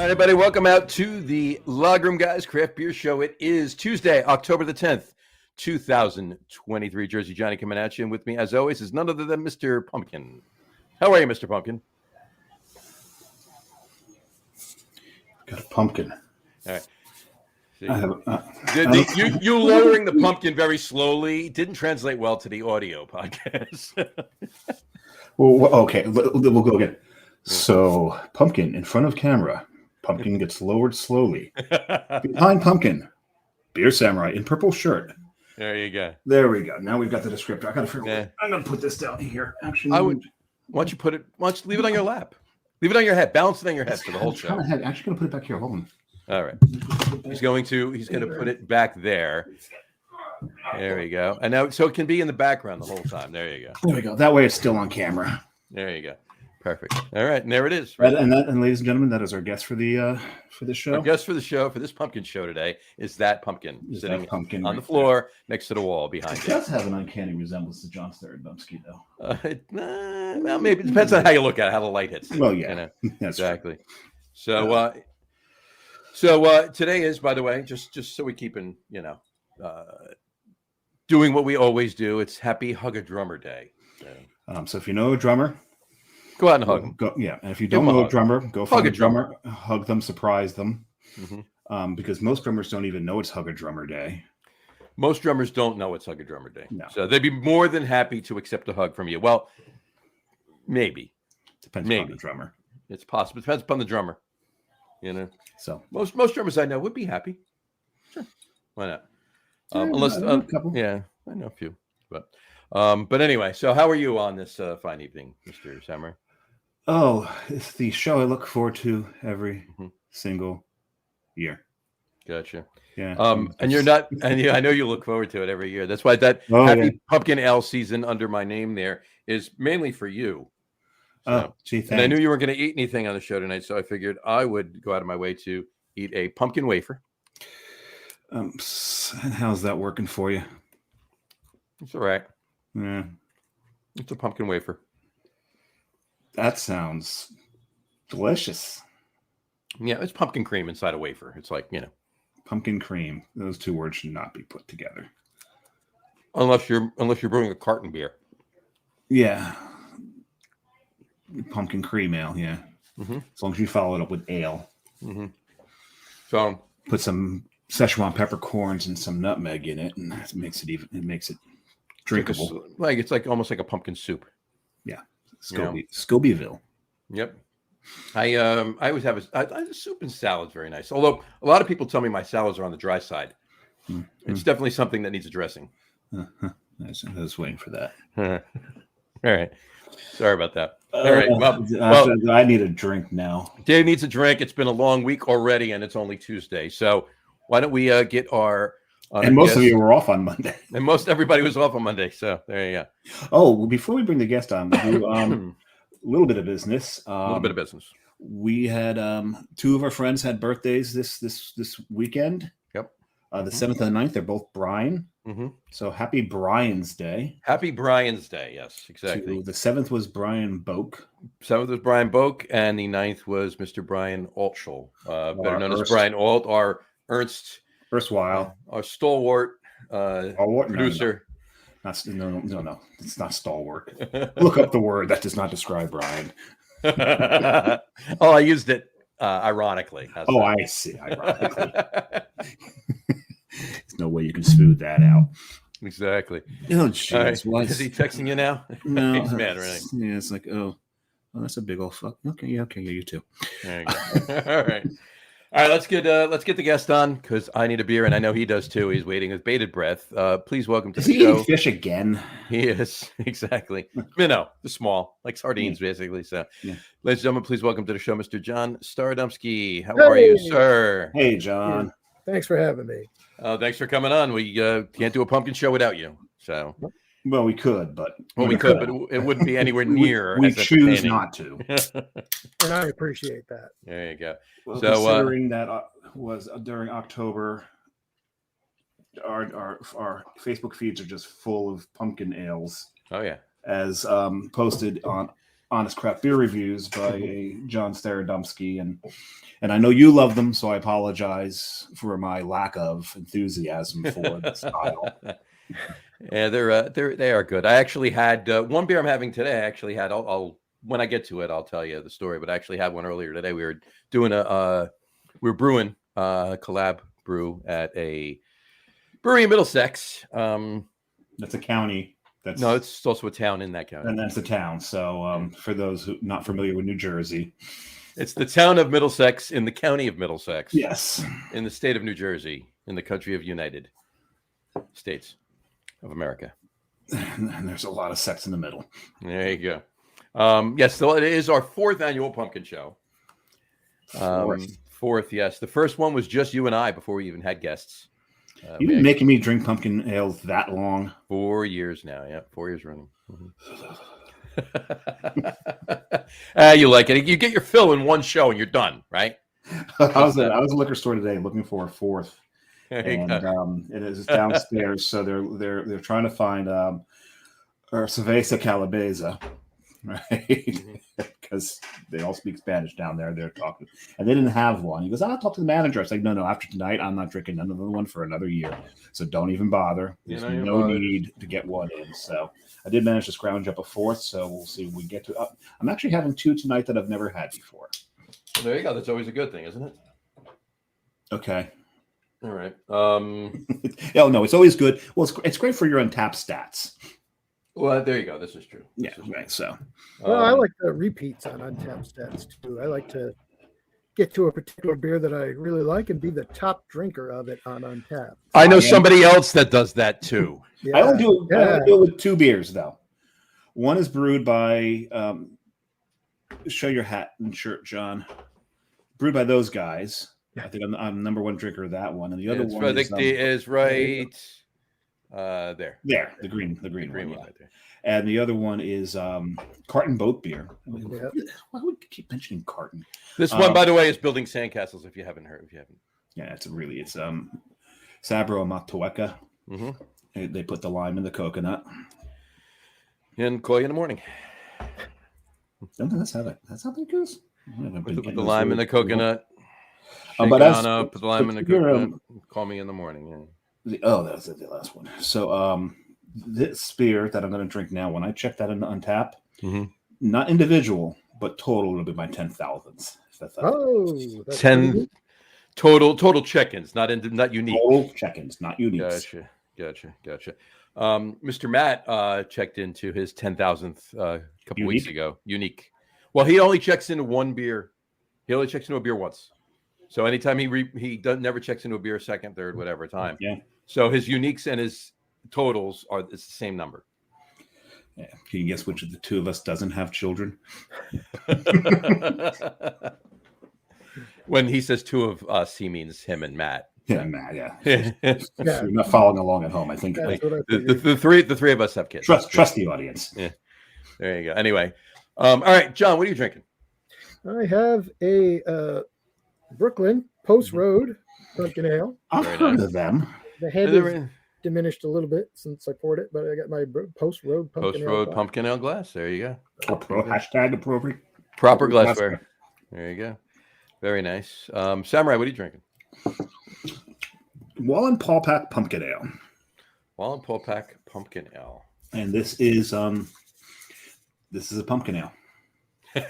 right, everybody, welcome out to the Logroom Guys Craft Beer Show. It is Tuesday, October the 10th, 2023. Jersey Johnny coming at you. And with me, as always, is none other than Mr. Pumpkin. How are you, Mr. Pumpkin? Got a pumpkin. All right. See, I have, you lowering the pumpkin very slowly didn't translate well to the audio podcast. well, okay, we'll go again. So, pumpkin in front of camera. Pumpkin gets lowered slowly. Behind pumpkin, beer samurai in purple shirt. There you go. There we go. Now we've got the descriptor. I got to figure out. I'm going to put this down here. Actually, why don't you leave it on your lap? Leave it on your head. Balance it on your head for the whole show. I'm actually going to put it back here. Hold on. All right. He's going to put it back there. There we go. And now, so it can be in the background the whole time. There you go. There we go. That way it's still on camera. There you go. Perfect. All right. And there it is. Right. And ladies and gentlemen, that is our guest for the show. Our guest for the show, for this pumpkin show today, is that pumpkin sitting on the floor next to the wall behind it. It does have an uncanny resemblance to John Staradumsky, though. Well, maybe it depends on how you look at it, how the light hits. Well, yeah. You know? That's exactly. True. So today is, by the way, just so we keep in, doing what we always do. It's Happy Hug a Drummer Day. So if you know a drummer, go out and hug them. And if you don't know a drummer, go find a drummer, hug them, surprise them. Mm-hmm. Because most drummers don't even know it's Hug a Drummer Day. Most drummers don't know it's Hug a Drummer Day. No. So they'd be more than happy to accept a hug from you. Well, maybe. Depends upon the drummer. It's possible. Depends upon the drummer. So most drummers I know would be happy. Sure. Why not? Unless a couple. Yeah, I know a few. But anyway, so how are you on this fine evening, Mr. Samurai? Oh, it's the show I look forward to every single year. Gotcha. Yeah. And you're not, and I know you look forward to it every year. That's why that Happy Pumpkin Ale season under my name there is mainly for you. So, gee, thanks. And I knew you weren't going to eat anything on the show tonight, so I figured I would go out of my way to eat a pumpkin wafer. How's that working for you? It's all right. Yeah. It's a pumpkin wafer. That sounds delicious. Yeah, it's pumpkin cream inside a wafer. It's like, pumpkin cream. Those two words should not be put together. Unless you're brewing a carton beer. Yeah. Pumpkin cream ale, yeah. Mm-hmm. As long as you follow it up with ale. Mm-hmm. So put some Szechuan peppercorns and some nutmeg in it, and it makes it drinkable. It's like almost like a pumpkin soup. Yeah, Scobyville. Yep. I always have a soup and salad's very nice. Although a lot of people tell me my salads are on the dry side. Mm-hmm. It's definitely something that needs addressing. I was waiting for that. All right. Sorry about that. All right. Well, I need a drink now. Dave needs a drink. It's been a long week already, and it's only Tuesday. So why don't we get our and most of you were off on Monday. And everybody was off on Monday. So there you go. Oh, well, before we bring the guest on, we'll do a little bit of business. We had two of our friends had birthdays this weekend. Yep. The 7th and the 9th. They're both Brian. Mm-hmm. So happy Brian's Day. Happy Brian's Day. Yes, exactly. The 7th was Brian Boak. 7th was Brian Boak, and the 9th was Mr. Brian Altschul, better known as Brian Alt, our erstwhile, our stalwart producer. No. It's not stalwart. Look up the word. That does not describe Brian. Oh, I used it ironically. I see. Ironically. There's no way you can smooth that out. Exactly. Oh, jeez. Right. Is he texting you now? No. He's mad, right? Yeah, it's like, oh, that's a big old fuck. Okay, yeah, you too. There you go. All right. Let's get the guest on because I need a beer and I know he does too. He's waiting with bated breath. Please welcome to the show. Eating fish again? He is, exactly. The small, like sardines, basically. So, ladies and gentlemen, please welcome to the show, Mr. John Staradumsky. How are you, sir? Hey, John. Thanks for having me. Thanks for coming on. We can't do a pumpkin show without you. So, well, we could, but but it wouldn't be anywhere near. We choose not to, and I appreciate that. There you go. Well, so, considering that was during October, our Facebook feeds are just full of pumpkin ales. Oh yeah, as posted on Honest Craft Beer Reviews by John Staradumsky, and I know you love them, so I apologize for my lack of enthusiasm for the style. Yeah, they are good. I actually had one beer I'm having today. I actually had. I'll when I get to it, I'll tell you the story. But I actually had one earlier today. We were doing we were brewing a collab brew at a brewery in Middlesex. That's a county. No, it's also a town in that county. And that's a town. So for those who not familiar with New Jersey, it's the town of Middlesex in the county of Middlesex. Yes. In the state of New Jersey, in the country of United States of America. And there's a lot of sex in the middle. There you go. Yes, so it is our 4th annual pumpkin show. Fourth, yes. The first one was just you and I before we even had guests. You've been making me drink pumpkin ale that long. 4 years now. Yeah, 4 years running. You like it. You get your fill in one show and you're done, right? I was at a liquor store today looking for a 4th. And it is downstairs, so they're trying to find or cerveza calabaza, right? Because they all speak Spanish down there. They're talking, and they didn't have one. He goes, "I'll talk to the manager." I was like, "No, after tonight, I'm not drinking another one for another year. So don't even bother. There's no need to get one in." So I did manage to scrounge up a 4th. So we'll see when we get to. I'm actually having 2 tonight that I've never had before. Well, there you go. That's always a good thing, isn't it? Okay. All right. Oh no, it's always good. Well, it's great for your Untapped stats. Well, there you go. This is true. Right. So, well, I like the repeats on Untapped stats too. I like to get to a particular beer that I really like and be the top drinker of it on Untapped. I know somebody else that does that too. I only do it with 2 beers though. One is brewed by show your hat and shirt, John. Brewed by those guys. I think I'm number 1 drinker of that one, and the other one is right there. There, the green one right there. And the other one is Carton Boat Beer. Yeah. Why would we keep mentioning Carton? This one, by the way, is Building Sandcastles. If you haven't heard, yeah, it's Sabro Matueca. Mm-hmm. They put the lime in the coconut. And call you in the morning. That's how that goes. Put the lime in the coconut. But put the lime in the coconut. Call me in the morning. Yeah. That's the last one. So this beer that I'm going to drink now, when I check that in Untap, not individual, but total, it'll be my 10,000ths. That's 10 total check-ins, not unique. Total check-ins, not unique. Gotcha. Mr. Matt checked into his 10,000th a couple weeks ago. Unique. Well, he only checks into one beer. He only checks into a beer once. So anytime he never checks into a beer second, third, whatever time. Yeah. So his uniques and his totals it's the same number. Yeah. Can you guess which of the 2 of us doesn't have children? When he says 2 of us, he means him and Matt. Yeah, Matt. Yeah. If you're not following along at home, I think the three of us have kids. Trust the audience. Yeah. There you go. Anyway, all right, John, what are you drinking? I have a Brooklyn Post Road pumpkin ale. I've heard of them. The head is diminished a little bit since I poured it, but I got my Post Road pumpkin ale glass. There you go. Hashtag appropriate. Proper glassware. There you go. Very nice. Samurai, what are you drinking? Wallen Paulpack pumpkin ale. Wallen Paulpack pumpkin ale. And this is a pumpkin ale. And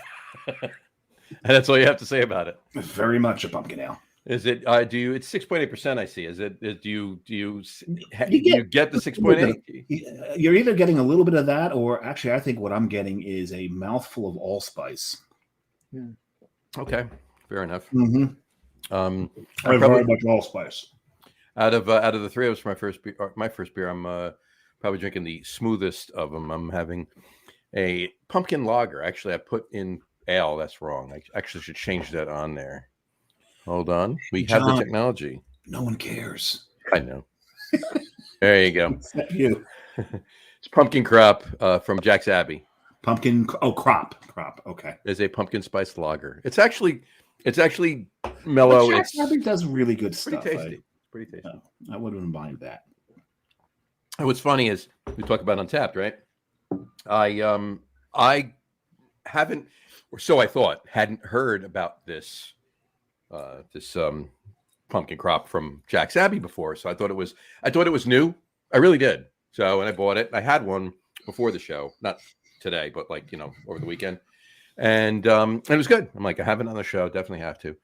that's all you have to say about it. Very much a pumpkin ale. Is it? It's 6.8%. I see. Is it? Do you get the 6.8? You're either getting a little bit of that, or actually, I think what I'm getting is a mouthful of allspice. Yeah. Okay, fair enough. Mm-hmm. Very much allspice. Out of the 3 of us, my first beer, I'm probably drinking the smoothest of them. I'm having a pumpkin lager. Actually, I put in ale. That's wrong. I actually should change that on there. Hold on. We have the technology. No one cares. I know. There you go. Except you. It's pumpkin crop from Jack's Abbey. Crop. Okay. It's a pumpkin spice lager. It's actually mellow. Jack's Abbey does really good stuff. Pretty tasty. I wouldn't mind that. And what's funny is we talk about Untapped, right? I haven't, or so I thought, hadn't heard about this pumpkin crop from Jack's Abbey before. So I thought it was new. I really did. So, and I bought it. I had one before the show, not today, but like, over the weekend. And it was good. I'm like, I have it on the show. Definitely have to.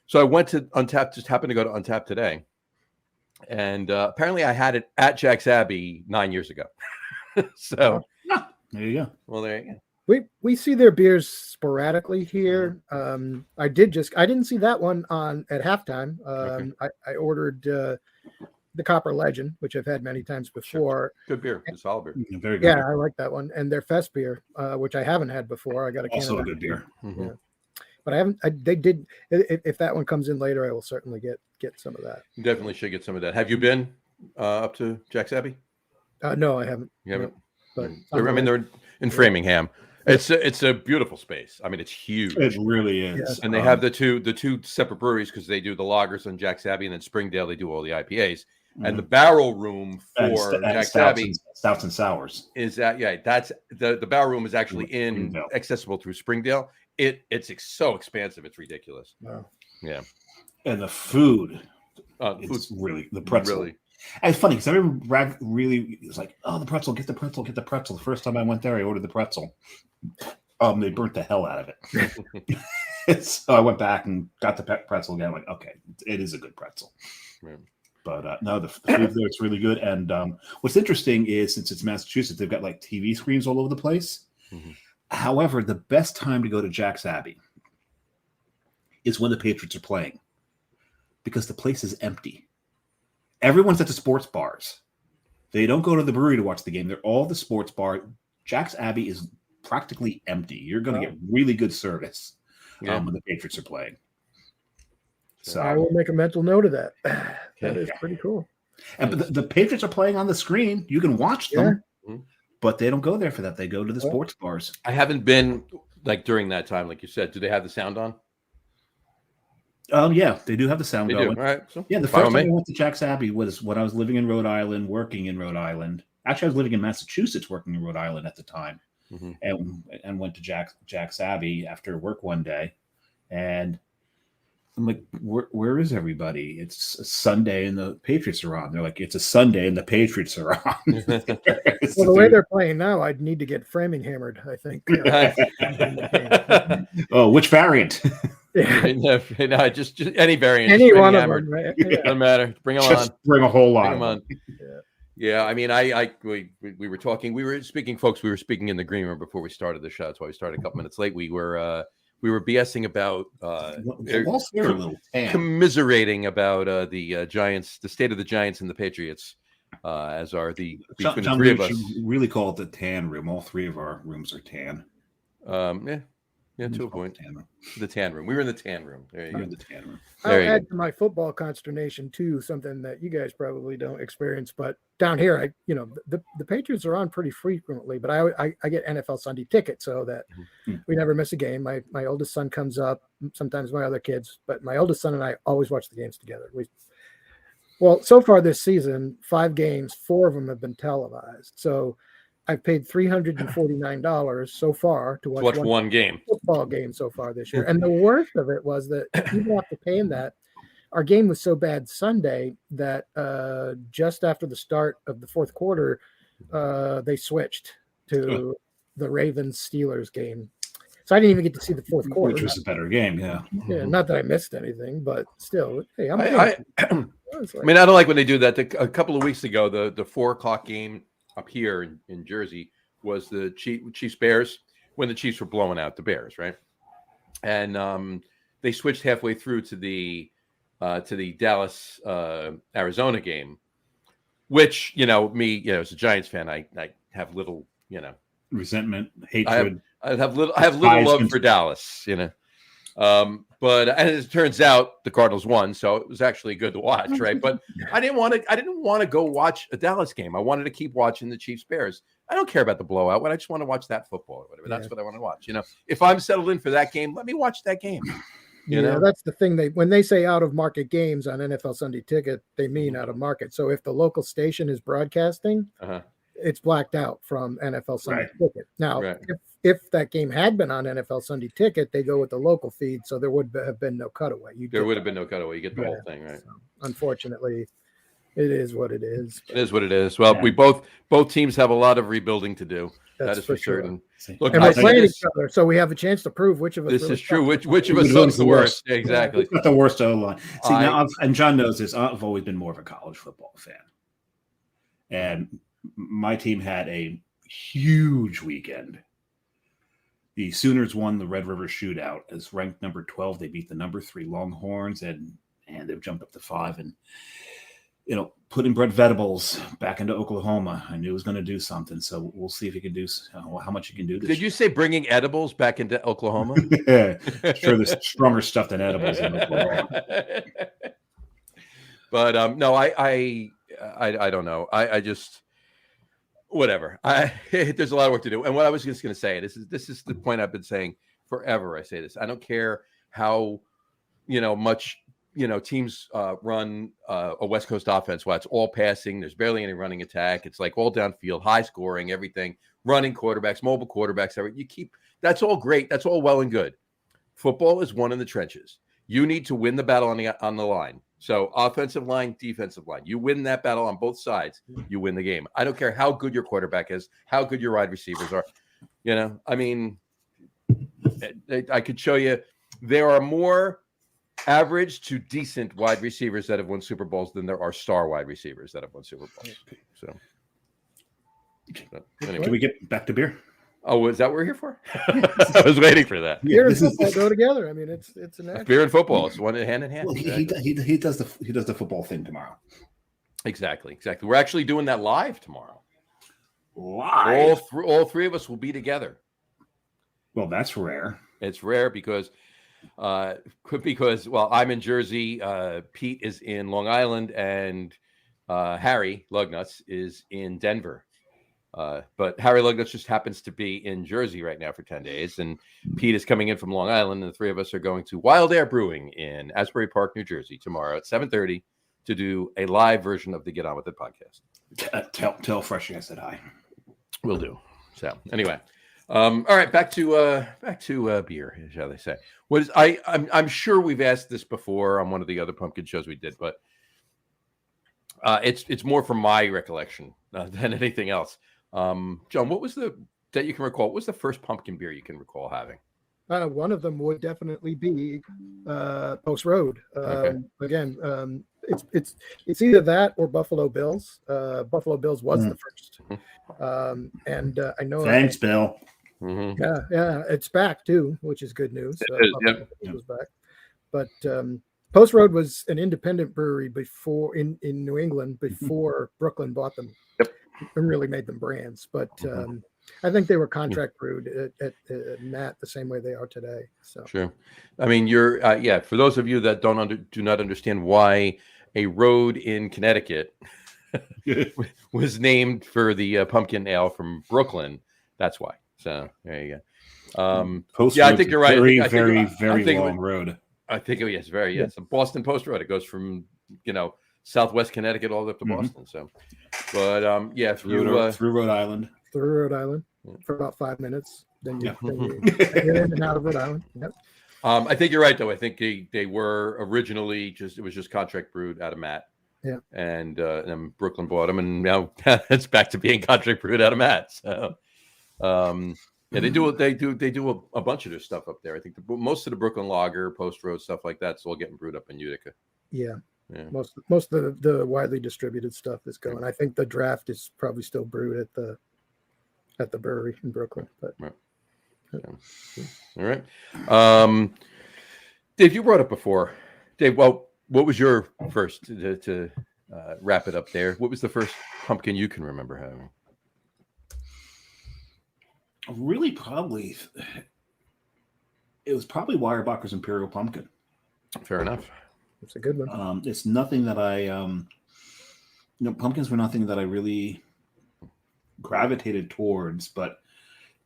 So I went to Untapped, just happened to go to Untapped today. And apparently I had it at Jack's Abbey 9 years ago. So there you go. Well, there you go. We see their beers sporadically here. I didn't see that one at halftime. Okay. I ordered the Copper Legend, which I've had many times before. Good beer. It's solid beer. Very good. Yeah, I like that one. And their Fest beer, which I haven't had before. I got a can Also of a good beer. Mm-hmm. Yeah. But I haven't. They did. If that one comes in later, I will certainly get some of that. You definitely should get some of that. Have you been up to Jack's Abbey? No, I haven't. You haven't. But They're in Framingham. It's a beautiful space. I mean, it's huge. It really is. Yes. And they have the two separate breweries because they do the lagers on Jack's Abbey, and then Springdale they do all the IPAs. And the barrel room for Jack's Abbey stouts and sours is that's the barrel room is actually accessible through Springdale. It's so expansive, it's ridiculous. Wow. Yeah. And the food, Food's really the pretzel. Really. And it's funny because everyone really was like, "Oh, the pretzel! Get the pretzel! Get the pretzel!" The first time I went there, I ordered the pretzel. They burnt the hell out of it. So I went back and got the pretzel again. I'm like, okay, it is a good pretzel. Yeah. But no, the food there is really good. And what's interesting is since it's Massachusetts, they've got like TV screens all over the place. Mm-hmm. However, the best time to go to Jack's Abbey is when the Patriots are playing because the place is empty. Everyone's at the sports bars. They don't go to the brewery to watch the game. They're all at the sports bar. Jack's Abbey is practically empty. You're going to get really good service when the Patriots are playing. So I will make a mental note of that. That is pretty cool. And but the Patriots are playing on the screen. You can watch them, but they don't go there for that. They go to the sports bars. I haven't been like during that time, like you said. Do they have the sound on? Yeah, they do have the sound going. All right. So, yeah, the first time I went to Jack's Abbey was when I was living in Rhode Island, working in Rhode Island. Actually, I was living in Massachusetts, working in Rhode Island at the time, and went to Jack's Abbey after work one day, and I'm like, where is everybody? It's a Sunday and the Patriots are on. They're like, it's a Sunday and the Patriots are on. Well, the way they're playing now, I'd need to get framing hammered, I think. Oh, which variant? No, just any variant. Any one of them, right? Doesn't matter. Bring them just on. Bring a whole lot. Bring them on. Yeah, I mean, we were talking. We were speaking, folks. We were speaking in the green room before we started the show. That's why we started a couple minutes late. We were BSing about commiserating about the Giants, the state of the Giants and the Patriots, as are between the three of us. Really call it the tan room. All three of our rooms are tan. Yeah, to a point. The tan room. We were in the tan room. There you go. In the tan room. I'll add to my football consternation too, something that you guys probably don't experience, but down here, the Patriots are on pretty frequently, but I get NFL Sunday tickets so that we never miss a game. My oldest son comes up, sometimes my other kids, but my oldest son and I always watch the games together. Well, so far this season, 5 games, 4 of them have been televised. So I've paid $349 so far to watch one game, football game so far this year. And the worst of it was that even after paying that, our game was so bad Sunday that just after the start of the fourth quarter, they switched to the Ravens-Steelers game. So I didn't even get to see the fourth quarter. Which was a better game, yeah. Yeah, not that I missed anything, but still, hey, I mean, I don't like when they do that. A couple of weeks ago, the 4:00 game up here in Jersey was the Chiefs Bears when the Chiefs were blowing out the Bears, right? And they switched halfway through to the Dallas Arizona game, which me as a Giants fan, I have little resentment, hatred. I have little love for Dallas, but as it turns out, the Cardinals won, so it was actually good to watch, right? But I didn't want to go watch a Dallas game. I wanted to keep watching the Chiefs Bears. I don't care about the blowout, but I just want to watch that football or whatever. That's what I want to watch. If I'm settled in for that game, let me watch that game. That's the thing. When they say out of market games on NFL Sunday Ticket, they mean out of market. So if the local station is broadcasting, it's blacked out from NFL Sunday Right. Ticket. Now, Right. if that game had been on NFL Sunday Ticket, they go with the local feed, so there would have been no cutaway. There would have been no cutaway. You get the whole thing, right? So, unfortunately, it is what it is. It is what it is. Well, we both teams have a lot of rebuilding to do. That's that is for certain. Look, And we're playing each other, so we have a chance to prove which of us. This really is true. sucks. Which of us sucks the worst? Exactly. Who's got the worst O-line? See, now, and John knows this. I've always been more of a college football fan, and my team had a huge weekend. The Sooners won the Red River Shootout as ranked number 12. They beat the number 3 Longhorns, and they've jumped up to 5. And putting Brett Venables back into Oklahoma, I knew he was going to do something. So we'll see if he can do how much he can do. Did you say bringing edibles back into Oklahoma? Yeah, sure. There's stronger stuff than edibles in Oklahoma. But no, I don't know. I just whatever. There's a lot of work to do. And what I was just going to say, this is the point I've been saying forever. I say this. I don't care how much teams run a West Coast offense. Well, it's all passing. There's barely any running attack. It's like all downfield, high scoring, everything. Running quarterbacks, mobile quarterbacks. That's all great. That's all well and good. Football is won in the trenches. You need to win the battle on the line. So offensive line, defensive line. You win that battle on both sides, you win the game. I don't care how good your quarterback is, how good your wide receivers are. I mean, I could show you there are more average to decent wide receivers that have won Super Bowls than there are star wide receivers that have won Super Bowls. So anyway. Can we get back to beer? Oh, is that what we're here for? I was waiting for that. Beer and football go together. I mean, it's a natural. Beer and football. It's one hand in hand. Well, Exactly. he does the football thing tomorrow. Exactly. We're actually doing that live tomorrow. Live. All three of us will be together. Well, that's rare. It's rare because I'm in Jersey, Pete is in Long Island, and Harry Lugnuts is in Denver. But Harry Lugnuts just happens to be in Jersey right now for 10 days, and Pete is coming in from Long Island, and the three of us are going to Wild Air Brewing in Asbury Park, New Jersey tomorrow at 7:30 to do a live version of the Get On With It podcast. Tell Freshie I said hi. Will do. So anyway, all right, back to beer, shall they say? What is I'm sure we've asked this before on one of the other pumpkin shows we did, but it's more from my recollection than anything else. John, what was that you can recall? What was the first pumpkin beer you can recall having? One of them would definitely be Post Road. Okay. Again, it's either that or Buffalo Bills. Buffalo Bills was the first, and I know. Thanks, Bill. Mm-hmm. Yeah, it's back too, which is good news. Yep. It was back, but Post Road was an independent brewery before in New England before Brooklyn bought them. Yep. And really made them brands, but I think they were contract brewed at Matt the same way they are today. So sure. I mean, you're for those of you that do not understand why a road in Connecticut was named for the pumpkin ale from Brooklyn, that's why. So there you go. I think you're right. Very long road. I think it's a Boston Post Road. It goes from Southwest Connecticut all the way up to Boston. So, but through Rhode Island. Through Rhode Island for about 5 minutes. Then you're in and out of Rhode Island. Yep. I think you're right, though. I think they were originally it was just contract brewed out of Matt. Yeah. And then Brooklyn bought them, and now it's back to being contract brewed out of Matt. So, they do a bunch of their stuff up there. I think most of the Brooklyn Lager, Post Road stuff like that's all getting brewed up in Utica. Yeah. Most of the widely distributed stuff is going. I think the draft is probably still brewed at the brewery in Brooklyn. But right. All right, Dave, you brought up before. Dave, well, what was your first to wrap it up there? What was the first pumpkin you can remember having? Really, it was probably Weyerbacher's Imperial Pumpkin. Fair enough. It's a good one. It's nothing that I, pumpkins were nothing that I really gravitated towards, but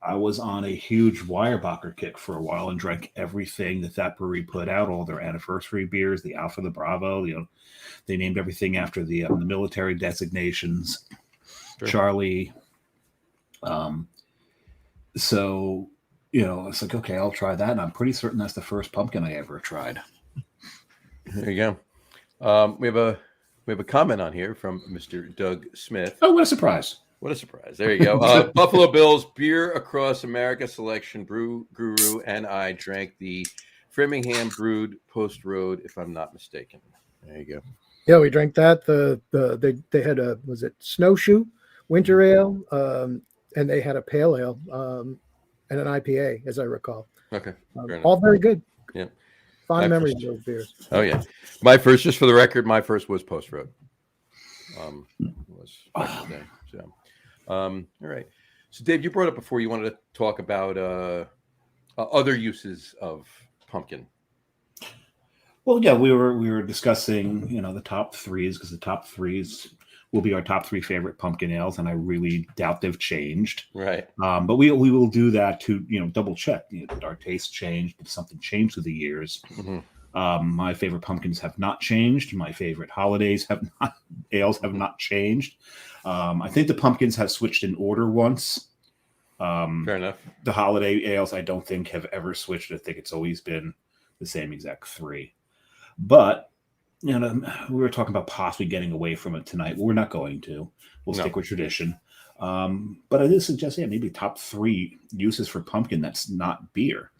I was on a huge Weyerbacher kick for a while and drank everything that brewery put out, all their anniversary beers, the Alpha, the Bravo. They named everything after the military designations. Sure. Charlie, So, it's like, okay, I'll try that. And I'm pretty certain that's the first pumpkin I ever tried. There you go. We have a comment on here from Mr. Doug Smith. Oh, what a surprise. What a surprise. There you go. Buffalo Bills Beer Across America Selection Brew Guru and I drank the Framingham Brewed Post Road, if I'm not mistaken. There you go. Yeah, we drank that. They had was it snowshoe winter ale, and they had a pale ale and an IPA, as I recall. Okay. All very good. Yeah. Fond memories of those beers. Oh yeah. My first, just for the record, was Post Road. Was back in the day. So all right. So Dave, you brought up before you wanted to talk about other uses of pumpkin. Well, yeah, we were discussing, the top threes, because the top threes will be our top three favorite pumpkin ales, and I really doubt they've changed. Right. But we will do that to double check. Did our taste change? Did something change through the years? Mm-hmm. My favorite pumpkins have not changed. My favorite ales have not changed. I think the pumpkins have switched in order once. Fair enough. The holiday ales, I don't think, have ever switched. I think it's always been the same exact three. But we were talking about possibly getting away from it tonight. We're not going to. We'll stick with tradition. But I did suggest, maybe top three uses for pumpkin that's not beer.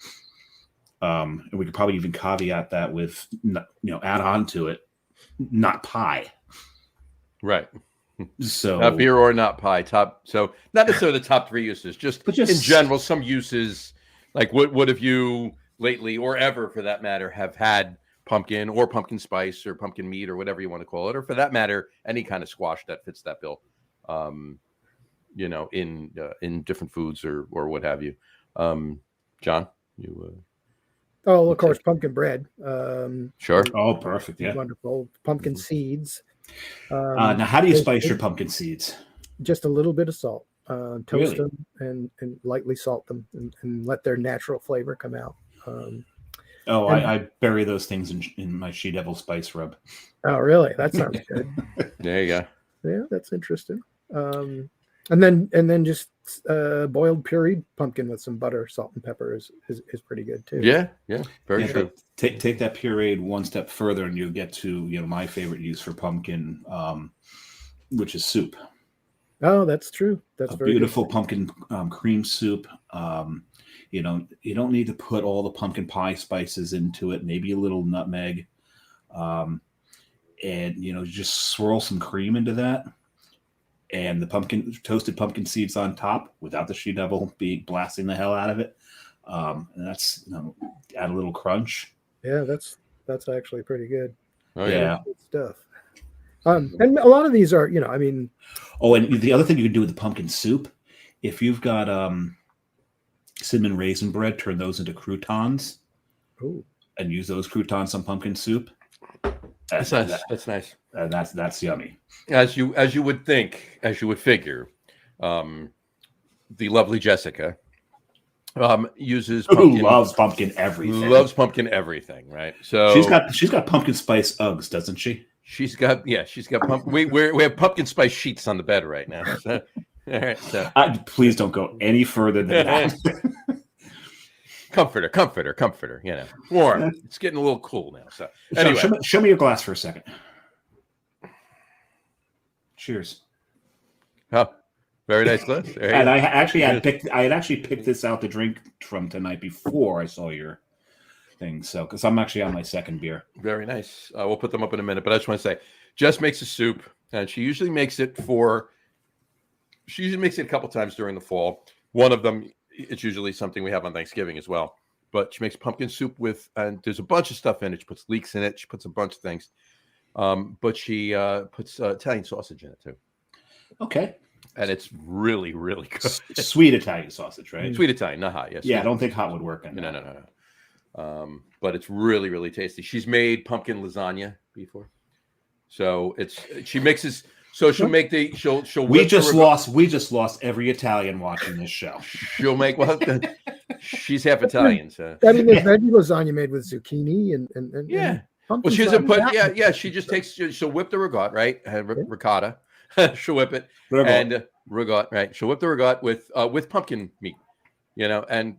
And we could probably even caveat that with, add on to it, not pie. Right. So not beer or not pie. So not necessarily the top three uses, just in general, some uses. Like what have you lately, or ever for that matter, have had pumpkin or pumpkin spice or pumpkin meat or whatever you want to call it, or for that matter, any kind of squash that fits that bill, in different foods or what have you. John, you. Oh, of course, pumpkin bread. Sure. Oh, perfect. Yeah. Wonderful. Pumpkin seeds. Now, how do you spice your pumpkin seeds? Just a little bit of salt. Toast Really? them and lightly salt them and let their natural flavor come out. I bury those things in my She Devil spice rub. Oh, really? That sounds good. There you go. Yeah, that's interesting. And then just boiled pureed pumpkin with some butter, salt, and pepper is pretty good too. Yeah, very true. Take that pureed one step further, and you'll get to my favorite use for pumpkin, which is soup. Oh, that's true. That's very beautiful good. Pumpkin cream soup. You don't need to put all the pumpkin pie spices into it. Maybe a little nutmeg, and just swirl some cream into that. And the toasted pumpkin seeds on top, without the She Devil blasting the hell out of it. And that's add a little crunch. Yeah, that's actually pretty good. Oh yeah, good stuff. And a lot of these are, Oh, and the other thing you can do with the pumpkin soup, if you've got cinnamon raisin bread, turn those into croutons. Ooh. And use those croutons on pumpkin soup. That's nice. That's nice. That's yummy. As you would think, as you would figure, the lovely Jessica uses pumpkin. Loves pumpkin everything. Loves pumpkin everything, right? So she's got pumpkin spice Uggs, doesn't she? She's got pumpkin. We have pumpkin spice sheets on the bed right now. So, all right. So please don't go any further than that. Comforter. Warm. It's getting a little cool now. So anyway, show me your glass for a second. Cheers. Oh, very nice glass. And I had actually picked this out to drink from tonight before I saw your thing. So because I'm actually on my second beer. Very nice. We'll put them up in a minute, but I just want to say, Jess makes a soup, and she usually makes it a couple times during the fall. One of them, it's usually something we have on Thanksgiving as well. But she makes pumpkin soup and there's a bunch of stuff in it. She puts leeks in it. She puts a bunch of things. But she puts Italian sausage in it too. Okay. And it's really, really good. Sweet Italian sausage, right? Sweet Italian, not hot. Yes. Yeah, I don't think hot would work. No. But it's really, really tasty. She's made pumpkin lasagna before. So she mixes. So she'll make she'll. We just lost every Italian watching this show. She'll make she's half Italian, so. I mean, there's veggie lasagna made with zucchini and yeah. And well, she doesn't put She just takes. She'll whip the ricotta, right? Ricotta. She'll whip it, and Regat, right? She'll whip the regat with pumpkin meat, and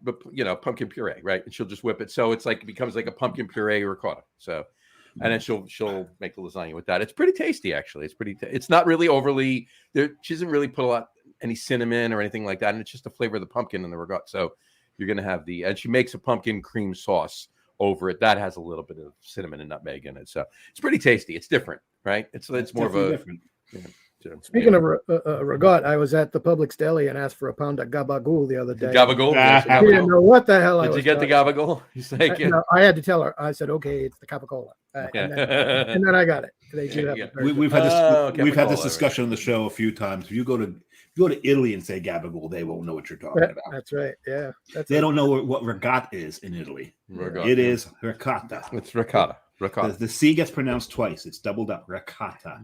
pumpkin puree, right? And she'll just whip it, so it's like it becomes like a pumpkin puree ricotta. So, and then she'll make the lasagna with that. It's pretty tasty, actually. It's not really overly there. She doesn't really put any cinnamon or anything like that, and it's just the flavor of the pumpkin and the regat. So you're gonna have and she makes a pumpkin cream sauce over it that has a little bit of cinnamon and nutmeg in it. So it's pretty tasty. It's different, right? It's more of a different. Speaking of regat, I was at the Publix deli and asked for a pound of gabagool the other day. Gabagool. I didn't know what the hell I was. Did you get the gabagool? I had to tell her. I said, "Okay, it's the Capicola," and then I got it. They do have. We've had this discussion on the show a few times. If you go to Italy and say gabagool, they won't know what you're talking about. That's right. Yeah, they don't know what regat is in Italy. It is ricotta. It's ricotta. The C gets pronounced twice. It's doubled up. Ricotta.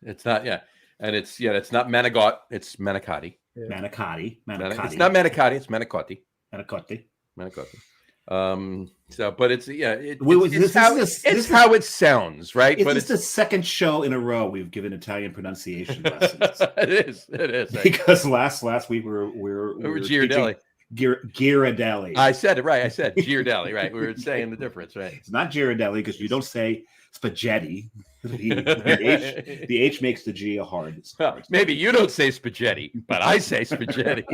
It's not. Yeah. And it's not manigot, it's manicotti. Yeah. Manicotti. It's not manicotti, it's manicotti. Manicotti. So, but it's how it sounds, right? It's the second show in a row we've given Italian pronunciation lessons. It is. Because last week we were Ghirardelli. Ghirardelli. I said it right. I said Ghirardelli, right? We were saying the difference, right? It's not Ghirardelli because you don't say spaghetti. The H makes the G a hard. Well, maybe you don't say spaghetti, but I say spaghetti.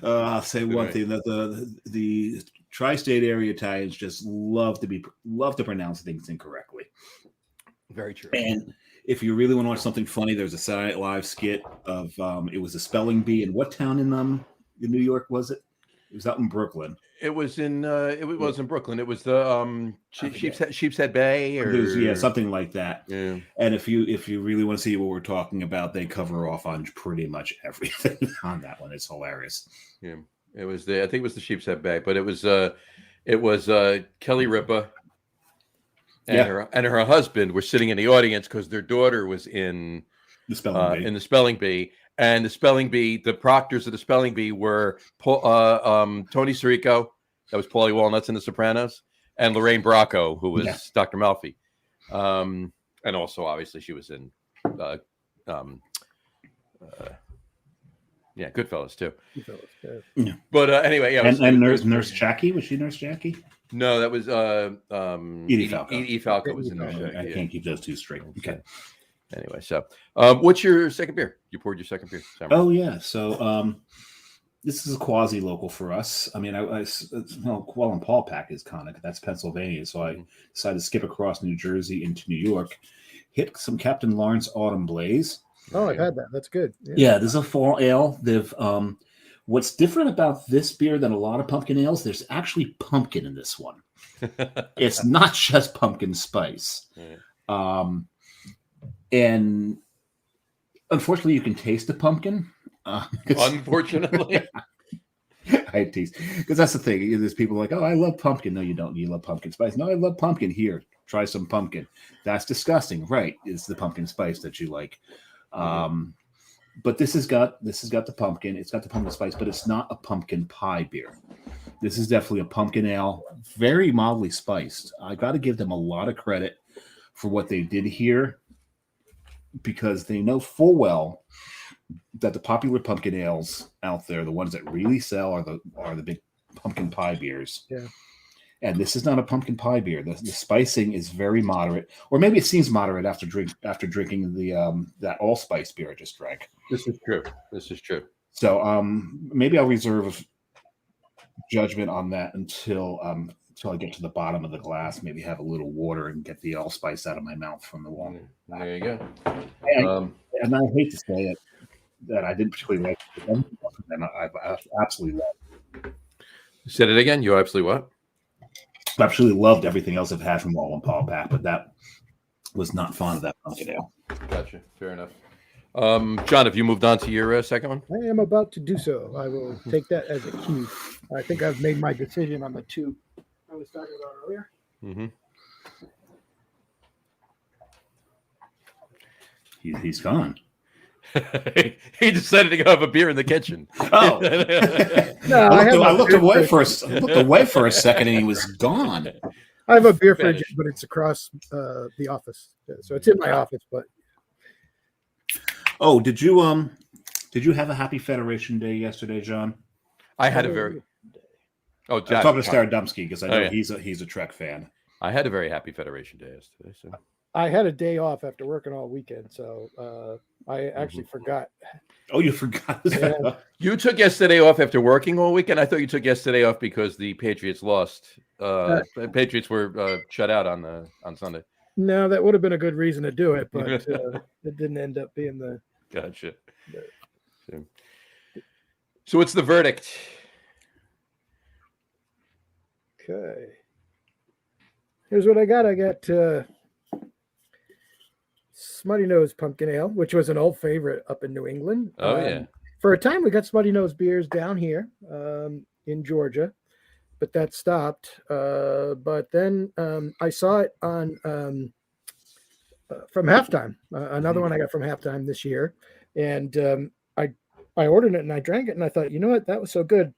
I'll say one thing that the tri-state area Italians just love to pronounce things incorrectly. Very true. And if you really want to watch something funny, there's a Saturday Night Live skit of it was a spelling bee. In what town in New York was it? It was out in Brooklyn. It was in Brooklyn. It was the Sheepshead Bay, or something like that. Yeah. And if you really want to see what we're talking about, they cover off on pretty much everything on that one. It's hilarious. Yeah, it was I think it was the Sheepshead Bay, but it was Kelly Ripa and her husband were sitting in the audience because their daughter was in the spelling bee. And the spelling bee, the proctors of the spelling bee were Tony Sirico, that was Paulie Walnuts in The Sopranos, and Lorraine Bracco, who was Dr. Malfi. And also, obviously, she was in Goodfellas, too. Yeah. But anyway, and Nurse Jackie, was she Nurse Jackie? No, that was Edie Falco. Edie Falco was in Nurse Jackie. I can't keep those two straight. Okay. Anyway, so what's your second beer? You poured your second beer. Oh yeah, so this is a quasi local for us. I mean, Quellen Paul Pack is Conic. That's Pennsylvania. So I decided to skip across New Jersey into New York, hit some Captain Lawrence Autumn Blaze. Oh, I've had that. That's good. Yeah, this is a fall ale. They've what's different about this beer than a lot of pumpkin ales? There's actually pumpkin in this one. It's not just pumpkin spice. And unfortunately, you can taste the pumpkin. Unfortunately, I taste because that's the thing. There's people like, "Oh, I love pumpkin." No, you don't. You love pumpkin spice. No, I love pumpkin. Here, try some pumpkin. That's disgusting, right? It's the pumpkin spice that you like. But this has got the pumpkin. It's got the pumpkin spice, but it's not a pumpkin pie beer. This is definitely a pumpkin ale, very mildly spiced. I got to give them a lot of credit for what they did here, because they know full well that the popular pumpkin ales out there, the ones that really sell, are the big pumpkin pie beers. Yeah. And this is not a pumpkin pie beer. The spicing is very moderate, or maybe it seems moderate after drinking the that allspice beer I just drank. This is true. So maybe I'll reserve judgment on that until I get to the bottom of the glass. Maybe have a little water and get the allspice out of my mouth from the wall. There you go. And I hate to say it, that I didn't particularly like it, and I absolutely loved it. Said it again. You absolutely what? I absolutely loved everything else I've had from Quellen Paul Pack, but that was not fond of that pumpkin ale. Gotcha. Fair enough. John, have you moved on to your second one? I am about to do so. I will take that as a cue. I think I've made my decision on the two I was talking about earlier. Mm-hmm. He's gone. He decided to go have a beer in the kitchen. Oh, no, I looked away for a second, and he was gone. I have a beer fridge, but it's across the office, so it's in my office. But Oh, did you have a happy Federation Day yesterday, John? I had a very. Oh, I'm talking to Staradumsky because I know he's a Trek fan. I had a very happy Federation Day yesterday. So I had a day off after working all weekend, so I actually forgot. Oh, you forgot? Yeah. You took yesterday off after working all weekend? I thought you took yesterday off because the Patriots lost. The Patriots were shut out on Sunday. No, that would have been a good reason to do it, but it didn't end up being the. Gotcha. So what's the verdict? Okay. Here's what I got. I got Smutty Nose Pumpkin Ale, which was an old favorite up in New England. Oh, yeah. For a time, we got Smutty Nose beers down here in Georgia, but that stopped. But then I saw it on from Halftime, another one I got from Halftime this year. And I ordered it and I drank it and I thought, you know what? That was so good.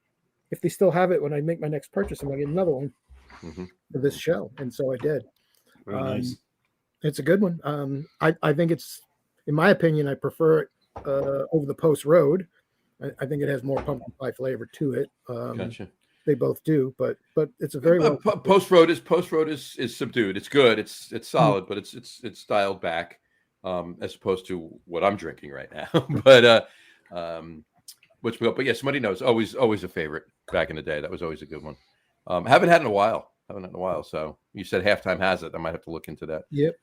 If they still have it when I make my next purchase, I'm going to get another one for this show. And so I did. Very nice. It's a good one. I think it's, in my opinion, I prefer it over the Post Road. I think it has more pumpkin pie flavor to it. Gotcha. They both do, but it's a very well. Post Road is subdued. It's good. It's solid, but it's dialed back as opposed to what I'm drinking right now. But yeah, Smutty Nose always a favorite back in the day. That was always a good one. Haven't had in a while. So you said Halftime has it. I might have to look into that. Yep.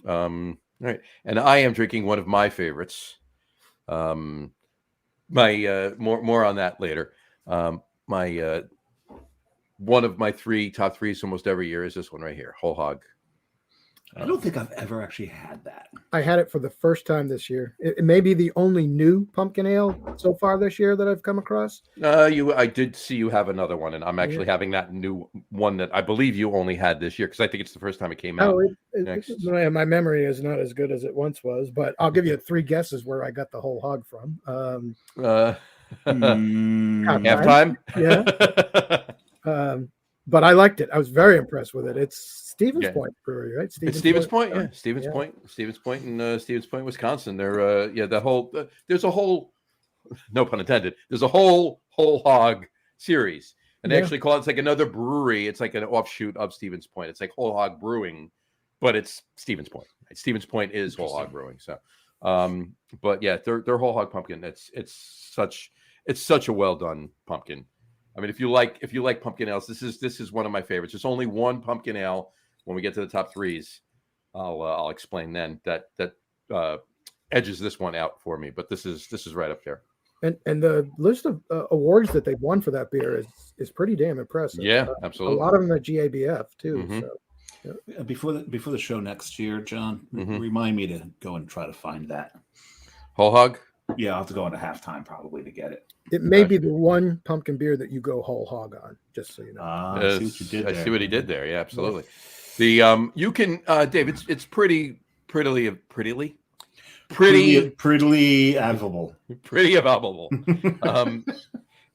All right. And I am drinking one of my favorites. My more on that later. My one of my top threes almost every year is this one right here, Whole Hog. I don't think I've ever actually had that. I had it for the first time this year. It may be the only new pumpkin ale so far this year that I've come across. I did see you have another one, and I'm actually having that new one that I believe you only had this year because I think it's the first time it came out. My memory is not as good as it once was, but I'll give you 3 guesses where I got the Whole Hog from. Halftime. Yeah. But I liked it. I was very impressed with it. It's Stevens Point Brewery, right? It's Stevens Point, yeah. Stevens Point in Stevens Point, Wisconsin. They're there's a whole, no pun intended. There's a whole hog series, and they actually call it, it's like another brewery. It's like an offshoot of Stevens Point. It's like Whole Hog Brewing, but it's Stevens Point. Right? Stevens Point is Whole Hog Brewing. So, but yeah, their Whole Hog pumpkin. It's such a well done pumpkin. I mean, if you like pumpkin ales, this is one of my favorites. There's only one pumpkin ale. When we get to the top threes, I'll explain then that edges this one out for me. But this is right up there. And the list of awards that they've won for that beer is pretty damn impressive. Yeah, absolutely. A lot of them at GABF too. Mm-hmm. So. Before the show next year, John, remind me to go and try to find that Whole Hog. Yeah, I'll have to go into Halftime probably to get it. It may be the one pumpkin beer that you go whole hog on, just so you know. I see what you did there. I see what he did there. Yeah, absolutely. The you can Dave, it's prettily available. Pretty available.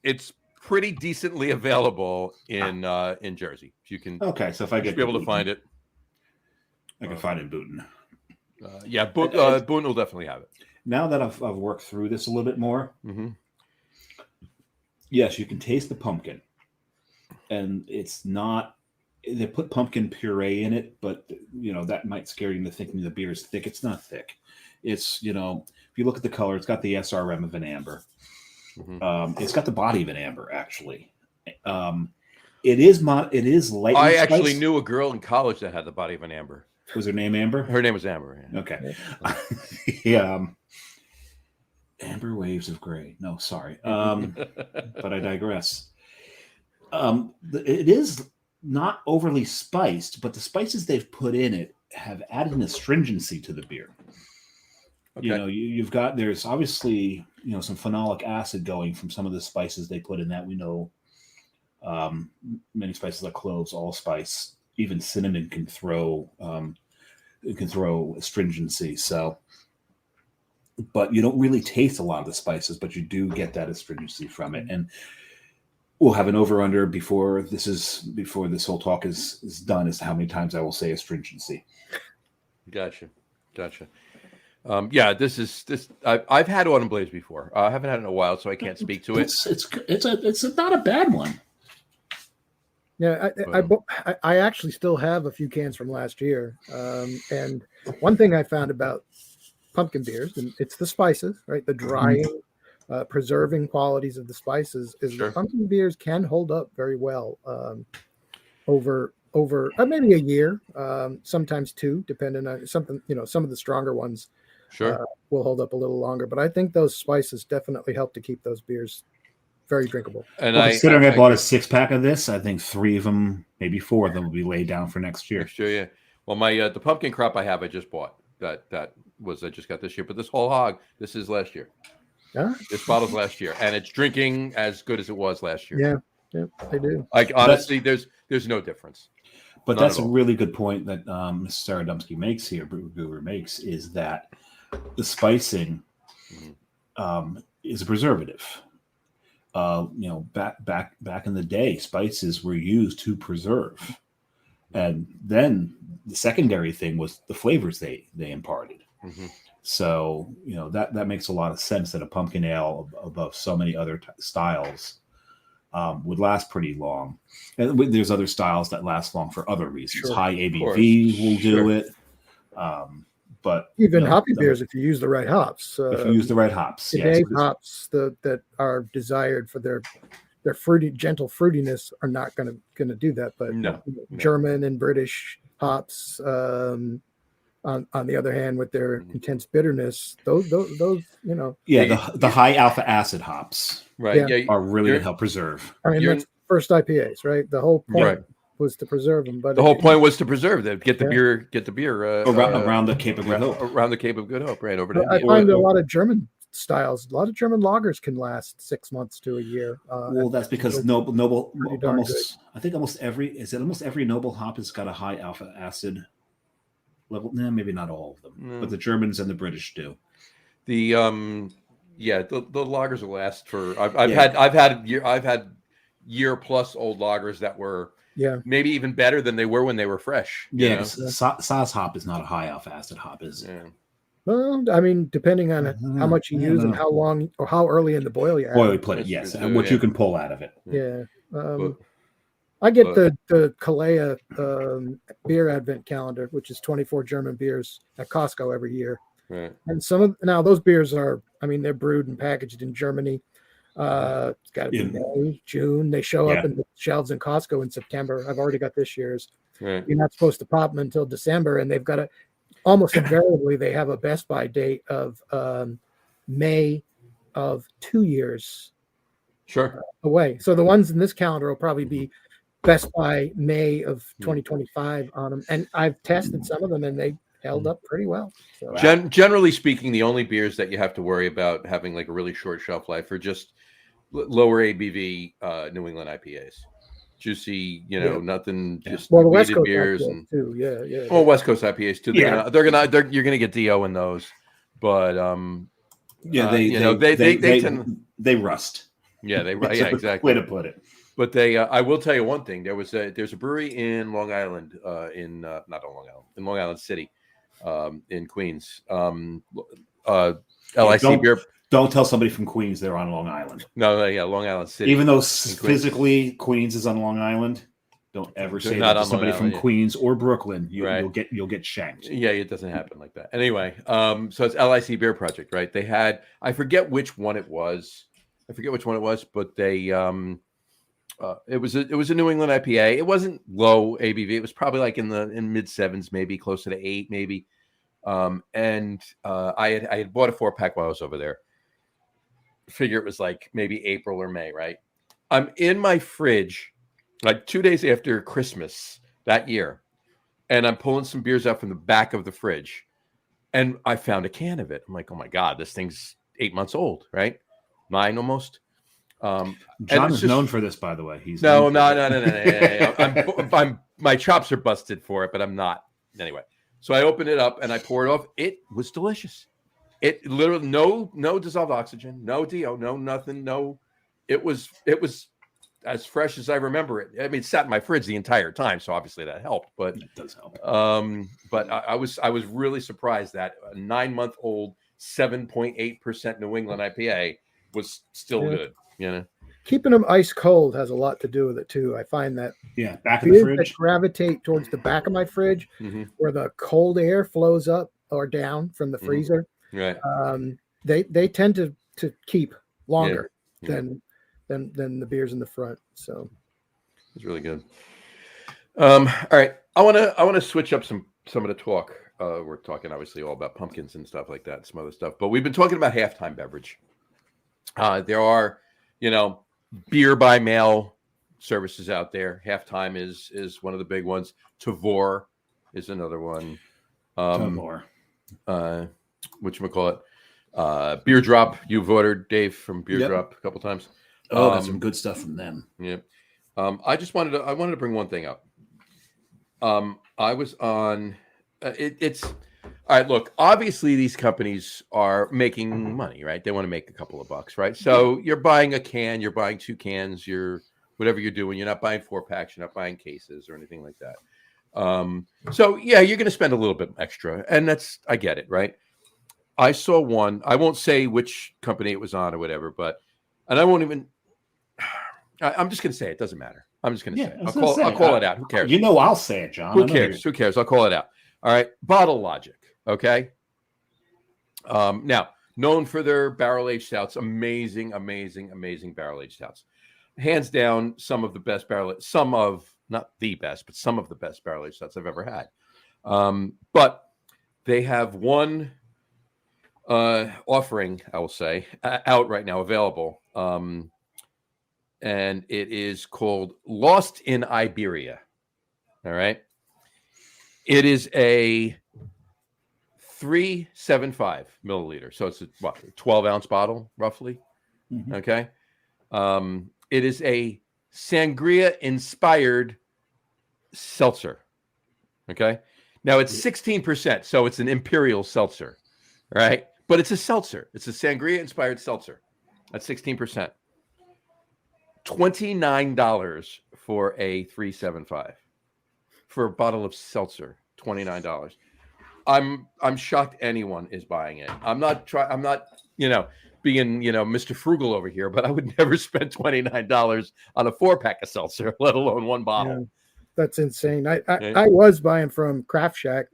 It's pretty decently available in Jersey. You can so if I get be able to find it, I can find it in Boonton. Boone will definitely have it. Now that I've worked through this a little bit more, yes, you can taste the pumpkin, and it's not. They put pumpkin puree in it, but that might scare you into thinking the beer is thick. It's not thick. It's if you look at the color, it's got the SRM of an amber. It's got the body of an amber, actually. It is lightly. I actually knew a girl in college that had the body of an amber. Was her name Amber? Her name was Amber. Yeah. Okay. Yeah. Amber Waves of Gray. No, sorry. But I digress. It is not overly spiced, but the spices they've put in it have added an astringency to the beer. Okay. You've got, there's obviously, some phenolic acid going from some of the spices they put in that. We know many spices like cloves, allspice, even cinnamon can throw astringency. So, but you don't really taste a lot of the spices, but you do get that astringency from it. And we'll have an over-under before this whole talk is done as to how many times I will say astringency. Gotcha. Yeah, I've had Autumn Blaze before. I haven't had it in a while, so I can't speak to it. It's not a bad one. Yeah, I actually still have a few cans from last year. And one thing I found about pumpkin beers, and it's the spices, right? The drying, preserving qualities of the spices is Sure. the pumpkin beers can hold up very well over maybe a year, sometimes two, depending on something. Some of the stronger ones Sure. will hold up a little longer, but I think those spices definitely help to keep those beers very drinkable. And considering I bought a 6-pack of this, I think 3 of them, maybe 4 of them, will be laid down for next year. Next year, yeah. Well, my the pumpkin crop I just bought. I just got this year, but this whole hog, this is last year. Yeah. This bottle's last year, and it's drinking as good as it was last year. Yeah, they do. Like honestly, there's no difference. But None that's at a all. really good point that Mr. Staradumsky makes here, Brewer makes, is that the spicing is a preservative. Back in the day, spices were used to preserve, and then the secondary thing was the flavors they imparted. Mm-hmm. So that makes a lot of sense that a pumpkin ale above so many other styles would last pretty long. And there's other styles that last long for other reasons. Sure, High ABV will do it. But even hoppy beers, if you use the right hops. If you use the right hops. Today, hops that are desired for their fruity, gentle fruitiness are not going to do that. But no. German and British hops, on the other hand, with their intense bitterness, those the high alpha acid hops, right? Yeah, are really going to help preserve. I mean, that's first IPAs, right? The whole point was to preserve them, but the whole point was to preserve them, get the beer around the Cape of Good Hope, around the Cape of Good Hope, right over to India. I find a lot of German styles, a lot of German lagers can last 6 months to a year. Well, that's because noble almost every noble hop has got a high alpha acid level. Nah, maybe not all of them, but the Germans and the British do. The lagers will last for. I've had year plus old lagers that were maybe even better than they were when they were fresh. Yeah, Saaz hop is not a high alpha acid hop, is it? Yeah. Well, I mean, depending on how much you use and how long or how early in the boil you put it, yes, and what you can pull out of it. Yeah. I get the Kalea beer advent calendar, which is 24 German beers at Costco every year. Right. And now those beers they're brewed and packaged in Germany. It's got to be May, June. They show up in the shelves in Costco in September. I've already got this year's. Right. You're not supposed to pop them until December, and they've got almost invariably they have a Best By date of May of 2 years. Sure. Away. So the ones in this calendar will probably be Best By May of 2025 on them, and I've tested some of them, and they held up pretty well. So, generally speaking, the only beers that you have to worry about having like a really short shelf life are just lower ABV New England IPAs. Juicy, nothing. Just the West Coast beers IPAs and too. Yeah. Well, West Coast IPAs too. You're gonna get DO in those, but they rust. Yeah, exactly. Way to put it. But I will tell you one thing. There's a brewery in Long Island, in Long Island City, in Queens. LIC beer. Don't tell somebody from Queens they're on Long Island. No, Long Island City. Even though physically Queens is on Long Island, don't ever say that to somebody from Queens or Brooklyn. You'll get shanked. Yeah, it doesn't happen like that. Anyway, so it's LIC Beer Project, right? They had, I forget which one it was, but they it was a New England IPA. It wasn't low ABV. It was probably like in mid 7s, maybe closer to 8, maybe. And I had bought a 4-pack while I was over there. Figure it was like maybe April or May, right? I'm in my fridge like 2 days after Christmas that year, and I'm pulling some beers out from the back of the fridge, and I found a can of it. I'm like, oh my God, this thing's 8 months old, right? 9 almost. John is known for this, by the way. He's no. I'm my chops are busted for it, but I'm not. Anyway, so I opened it up and I poured it off. It was delicious. It literally no dissolved oxygen, no DO, no nothing, no. It was. as fresh as I remember it. I mean, it sat in my fridge the entire time, so obviously that helped. But It does help. but I was really surprised that a 9-month-old 7.8% New England IPA was still good. You know, keeping them ice cold has a lot to do with it too. I find that back of the beers that fridge. gravitate towards the back of my fridge, where the cold air flows up or down from the freezer. Right. They tend to keep longer than the beers in the front. So it's really good. All right, I want to switch up some of the talk. We're talking obviously all about pumpkins and stuff like that, some other stuff, but we've been talking about halftime beverage. There are, beer by mail services out there. Halftime is one of the big ones. Tavor is another one. Tavor. Whatchamacallit? Beer Drop. You've ordered, Dave, from Beer Drop a couple times. Oh, got some good stuff from them. Yeah. I wanted to bring one thing up. I was on. It's all right. Look, obviously these companies are making money, right? They want to make a couple of bucks, right? So you're buying a can, you're buying 2 cans, you're whatever you're doing. You're not buying 4-packs, you're not buying cases or anything like that. So yeah, you're going to spend a little bit extra, and I get it, right? I saw one. I won't say which company it was on or whatever, and I won't even. I'm just going to say it. Doesn't matter. I'm just going to say it. I'll call it out. Who cares? I'll say it, John. Who cares? Who cares? I'll call it out. All right. Bottle Logic. Okay. Now, known for their barrel-aged stouts, amazing barrel-aged stouts. Hands down, some of the best not the best, but some of the best barrel-aged stouts I've ever had. But they have one offering, I will say, out right now, available. And it is called Lost in Iberia. All right. It is a 375 milliliter. So it's a 12-ounce bottle, roughly. Mm-hmm. Okay. It is a sangria-inspired seltzer. Okay. Now it's 16%, so it's an imperial seltzer, right? But it's a seltzer. It's a sangria-inspired seltzer. That's 16%. $29 for a 375 for a bottle of seltzer. $29. I'm shocked anyone is buying it. I'm not being Mr. Frugal over here, but I would never spend $29 on a 4-pack of seltzer, let alone one bottle. Yeah, that's insane. I was buying from Craft Shack,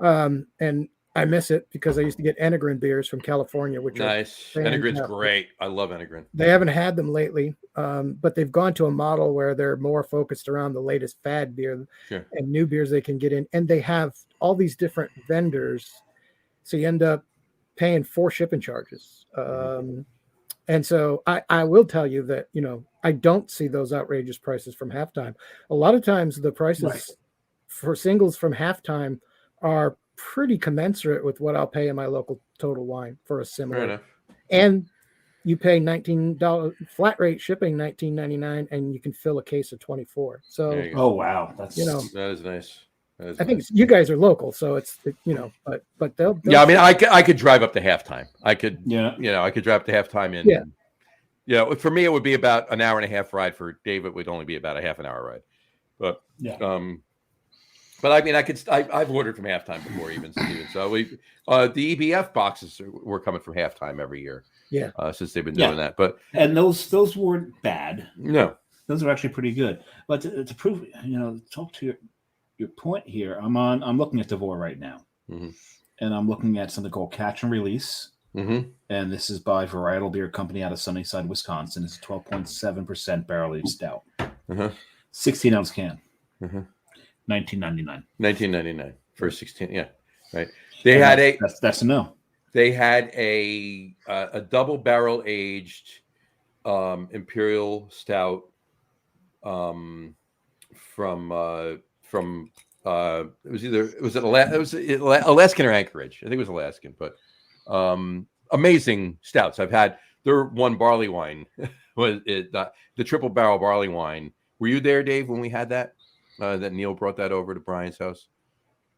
and I miss it because I used to get Enegren beers from California, which nice. Enegren's great. I love Enegren. They haven't had them lately, but they've gone to a model where they're more focused around the latest fad beer and new beers they can get in. And they have all these different vendors. So you end up paying 4 shipping charges. And so I will tell you that, I don't see those outrageous prices from Halftime. A lot of times the prices for singles from Halftime are pretty commensurate with what I'll pay in my local Total Wine for a similar. And you pay $19 flat rate shipping, $19.99, and you can fill a case of 24. So wow, that's that is nice. I think you guys are local, so it's but they'll I mean, I could drive up to Halftime. I could I could drive up to Halftime and for me it would be about an hour and a half ride. For Dave, it would only be about a half an hour ride. But but I mean, I've ordered from Halftime before, even so. The EBF boxes were coming from Halftime every year. Yeah, since they've been doing that. But those weren't bad. No, those are actually pretty good. But to prove, talk to your point here. I'm looking at Tavor right now, and I'm looking at something called Catch and Release. And this is by Varietal Beer Company out of Sunnyside, Wisconsin. It's a 12.7% barrel-aged stout, 16-ounce can. $19.99 for 16. Yeah, right. They had that's a no. They had a double barrel aged imperial stout from it was Alaskan or Anchorage. I think it was Alaskan, but amazing stouts. I've had their one barley wine was the triple barrel barley wine. Were you there, Dave, when we had that? That Neil brought that over to Brian's house.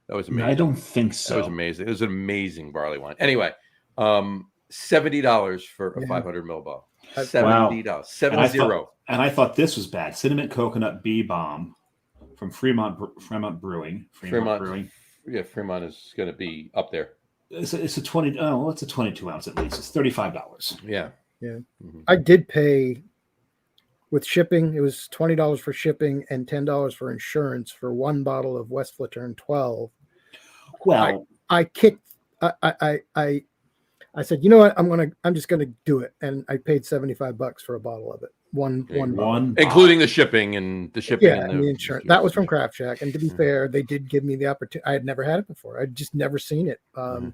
That was amazing. I don't think so. That was amazing. It was an amazing barley wine. Anyway, $70 for a 500 ml bottle. $70. Wow. 70. And I thought this was bad. Cinnamon Coconut Bee Bomb from Fremont Brewing. Brewing. Yeah, Fremont is going to be up there. It's a 20. Oh, well, it's a 22 ounce at least. It's $35. Yeah. I did pay with shipping. It was $20 for shipping and $10 for insurance for one bottle of West Flatern 12. Well, I said, you know what? I'm just gonna do it, and I paid $75 for a bottle of it. One bottle. Including the shipping and the insurance. That was from Craft Shack, and to be fair, they did give me the opportunity. I had never had it before. I'd just never seen it, and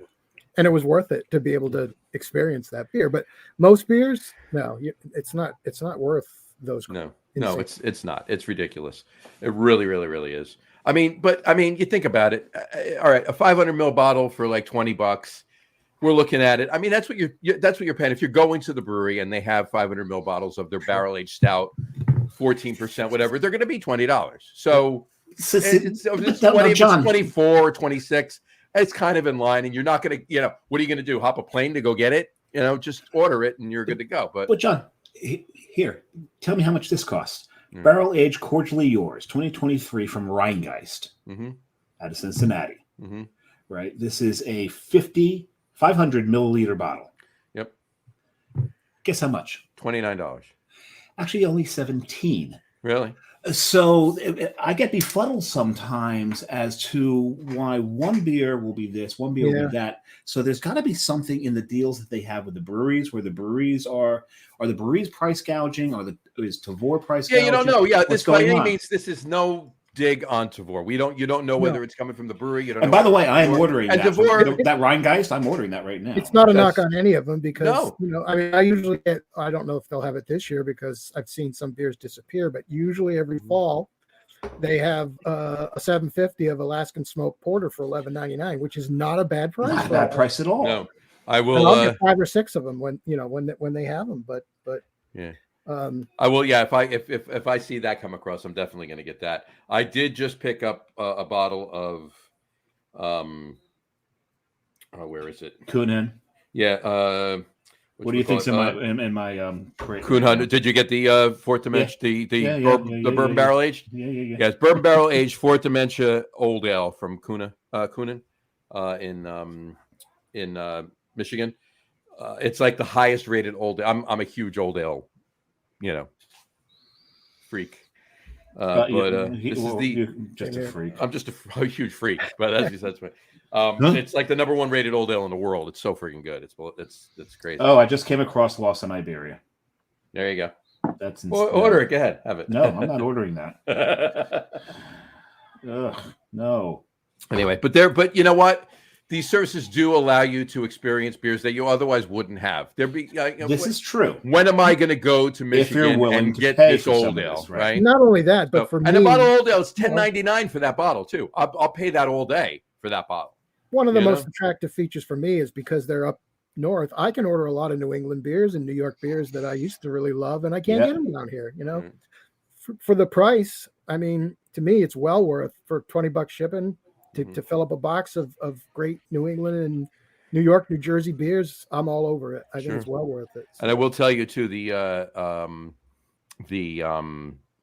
it was worth it to be able to experience that beer. But most beers, no, it's not worth those. No, it's not. It's ridiculous. It really, really, really is. I mean, you think about it. All right, a 500 ml bottle for like $20. We're looking at it. I mean, that's what you're paying. If you're going to the brewery and they have 500 ml bottles of their barrel aged stout, 14%, whatever, they're going to be $20. So it's 20, John, 24 or 26. It's kind of in line, and you're not going to, what are you going to do? Hop a plane to go get it? Just order it and you're good to go. But John, here, tell me how much this costs. Barrel aged cordially yours, 2023 from Rheingeist out of Cincinnati. Right. This is a 500 milliliter bottle. Yep. Guess how much? $29. Actually, only 17. Really? So I get befuddled sometimes as to why one beer will be this, one beer will be that. So there's got to be something in the deals that they have with the breweries, where the breweries are the breweries price gouging, or is Tavour price gouging? You don't know. Yeah, this by any means, this is no dig on Tavour. You don't know whether it's coming from the brewery. You don't. And by the way, I am ordering that. Tavour, that Rheingeist, I'm ordering that right now. It's not a knock on any of them because I mean, I usually get. I don't know if they'll have it this year because I've seen some beers disappear. But usually every fall, they have a 750 of Alaskan Smoked Porter for $11.99, which is not a bad price. Not a bad price at all. No, I will. And I'll get 5 or 6 of them when they have them. But yeah. I will. Yeah, if I see that come across, I'm definitely going to get that. I did just pick up a bottle of, where is it? Kuhn. Yeah. What do you think's in my crate? Kuhn. Did you get the Fourth Dementia? The bourbon barrel aged? Yeah. Yes, bourbon barrel aged Fourth Dementia Old Ale from Kuhn in Michigan. It's like the highest rated old. I'm a huge old ale. Freak. You're just a freak. I'm just a huge freak, but that's me. It's like the number 1 rated old ale in the world. It's so freaking good. It's crazy. Oh, I just came across Lost in Iberia. There you go. That's order it. Go ahead, have it. No, I'm not ordering that. Ugh, no. Anyway, but you know what? These services do allow you to experience beers that you otherwise wouldn't have. This is true. When am I going to go to Michigan and get this old ale? Right. Not only that, but for me, and a bottle of old ale is $10.99 for that bottle too. I'll pay that all day for that bottle. One of the most attractive features for me is because they're up north. I can order a lot of New England beers and New York beers that I used to really love, and I can't get them down here. For the price, I mean, to me, it's well worth for $20 shipping. To fill up a box of great New England and New York, New Jersey beers, I'm all over it. I think it's well worth it. So. And I will tell you too, the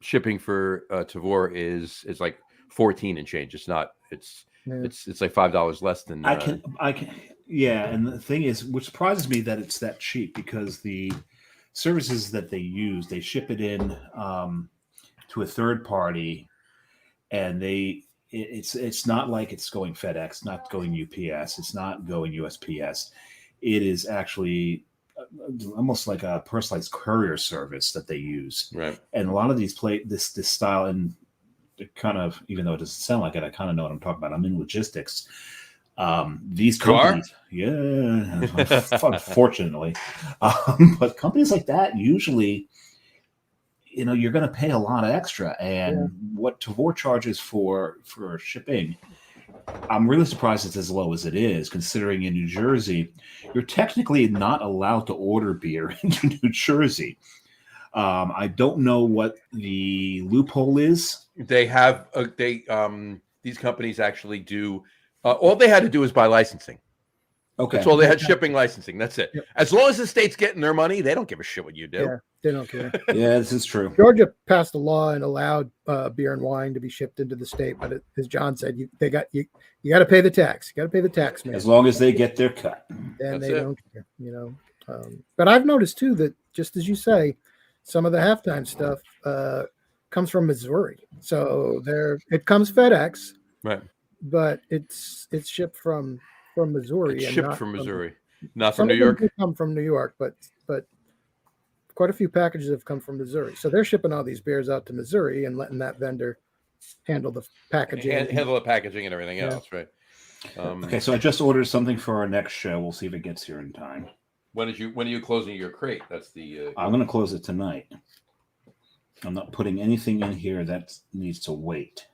shipping for Tavour is like 14 and change. It's not. It's like $5 less than. I can. Yeah, and the thing is, which surprises me that it's that cheap, because the services that they use, they ship it in to a third party, and it's not like it's going FedEx, not going UPS, it's not going USPS. It is actually almost like a personalized courier service that they use. Right. And a lot of these this style, and kind of, even though it doesn't sound like it, I kind of know what I'm talking about. I'm in logistics. These companies, unfortunately, but companies like that usually, you're going to pay a lot of extra, and what Tavour charges for shipping, I'm really surprised it's as low as it is, considering in New Jersey, you're technically not allowed to order beer into New Jersey. I don't know what the loophole is. They have these companies actually do. All they had to do is buy licensing. Okay. That's all they had, shipping licensing. That's it. Yep. As long as the state's getting their money, they don't give a shit what you do. Yeah, they don't care. Yeah, this is true. Georgia passed a law and allowed beer and wine to be shipped into the state, but as John said, you got to pay the tax. You got to pay the tax, man. As long as they get their cut. And That's they it. don't care, But I've noticed too that, just as you say, some of the halftime stuff comes from Missouri. So it comes FedEx, Right. but it's shipped from Missouri. It's and shipped not from Missouri, not from some New of them York. do come from New York, but quite a few packages have come from Missouri. So they're shipping all these beers out to Missouri and letting that vendor handle the packaging. Handle the packaging and everything Yeah. else, right? Okay, so I just ordered something for our next show. We'll see if it gets here in time. When are you closing your crate? That's the. I'm going to close it tonight. I'm not putting anything in here that needs to wait.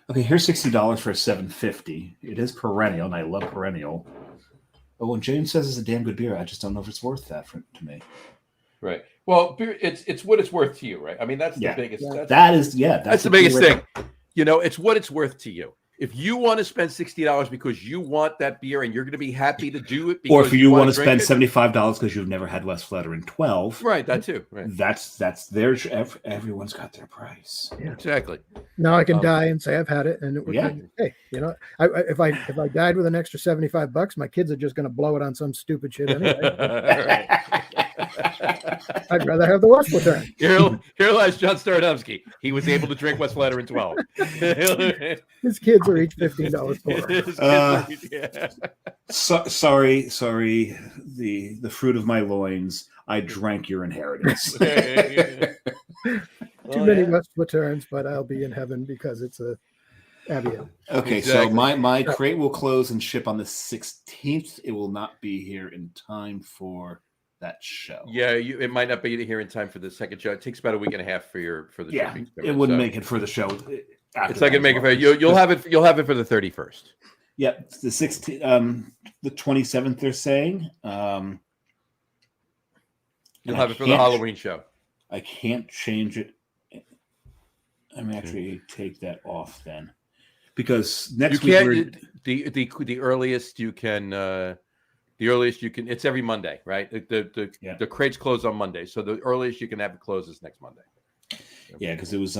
Okay, here's $60 for a 750. It is perennial, and I love perennial. But when James says it's a damn good beer, I just don't know if it's worth that to me. Right. Well, it's what it's worth to you, right? I mean, that's the biggest. Yeah. That's the biggest thing. It's what it's worth to you. If you want to spend $60 because you want that beer and you're going to be happy to do it, or if you want to spend it, $75 because you've never had West Flutter 12, right? That too. Right. That's everyone's got their price. Yeah. Exactly. Now I can die and say I've had it, and it would. Yeah. Hey, if I died with an extra $75, my kids are just going to blow it on some stupid shit anyway. I'd rather have the West Flutter. Here lies John Staradumsky. He was able to drink West Flutter in 12. His kids are each $15 poorer. Sorry. The fruit of my loins. I drank your inheritance. Too many West Flutters, but I'll be in heaven because it's a Abbey. Okay, exactly. So my crate will close and ship on the 16th. It will not be here in time for that show. Yeah, it might not be here in time for the second show. It takes about a week and a half for the shipping. It wouldn't make it for the show. It's not gonna make it for you'll have it. You'll have it for the 31st. Yeah, the 16th, the 27th. They're saying. You'll have it for the Halloween show. I can't change it. I'm actually take that off then, because next week the earliest you can. The earliest you can. It's every Monday, right? The crates close on Monday, so the earliest you can have it close is next Monday. Yeah, because it was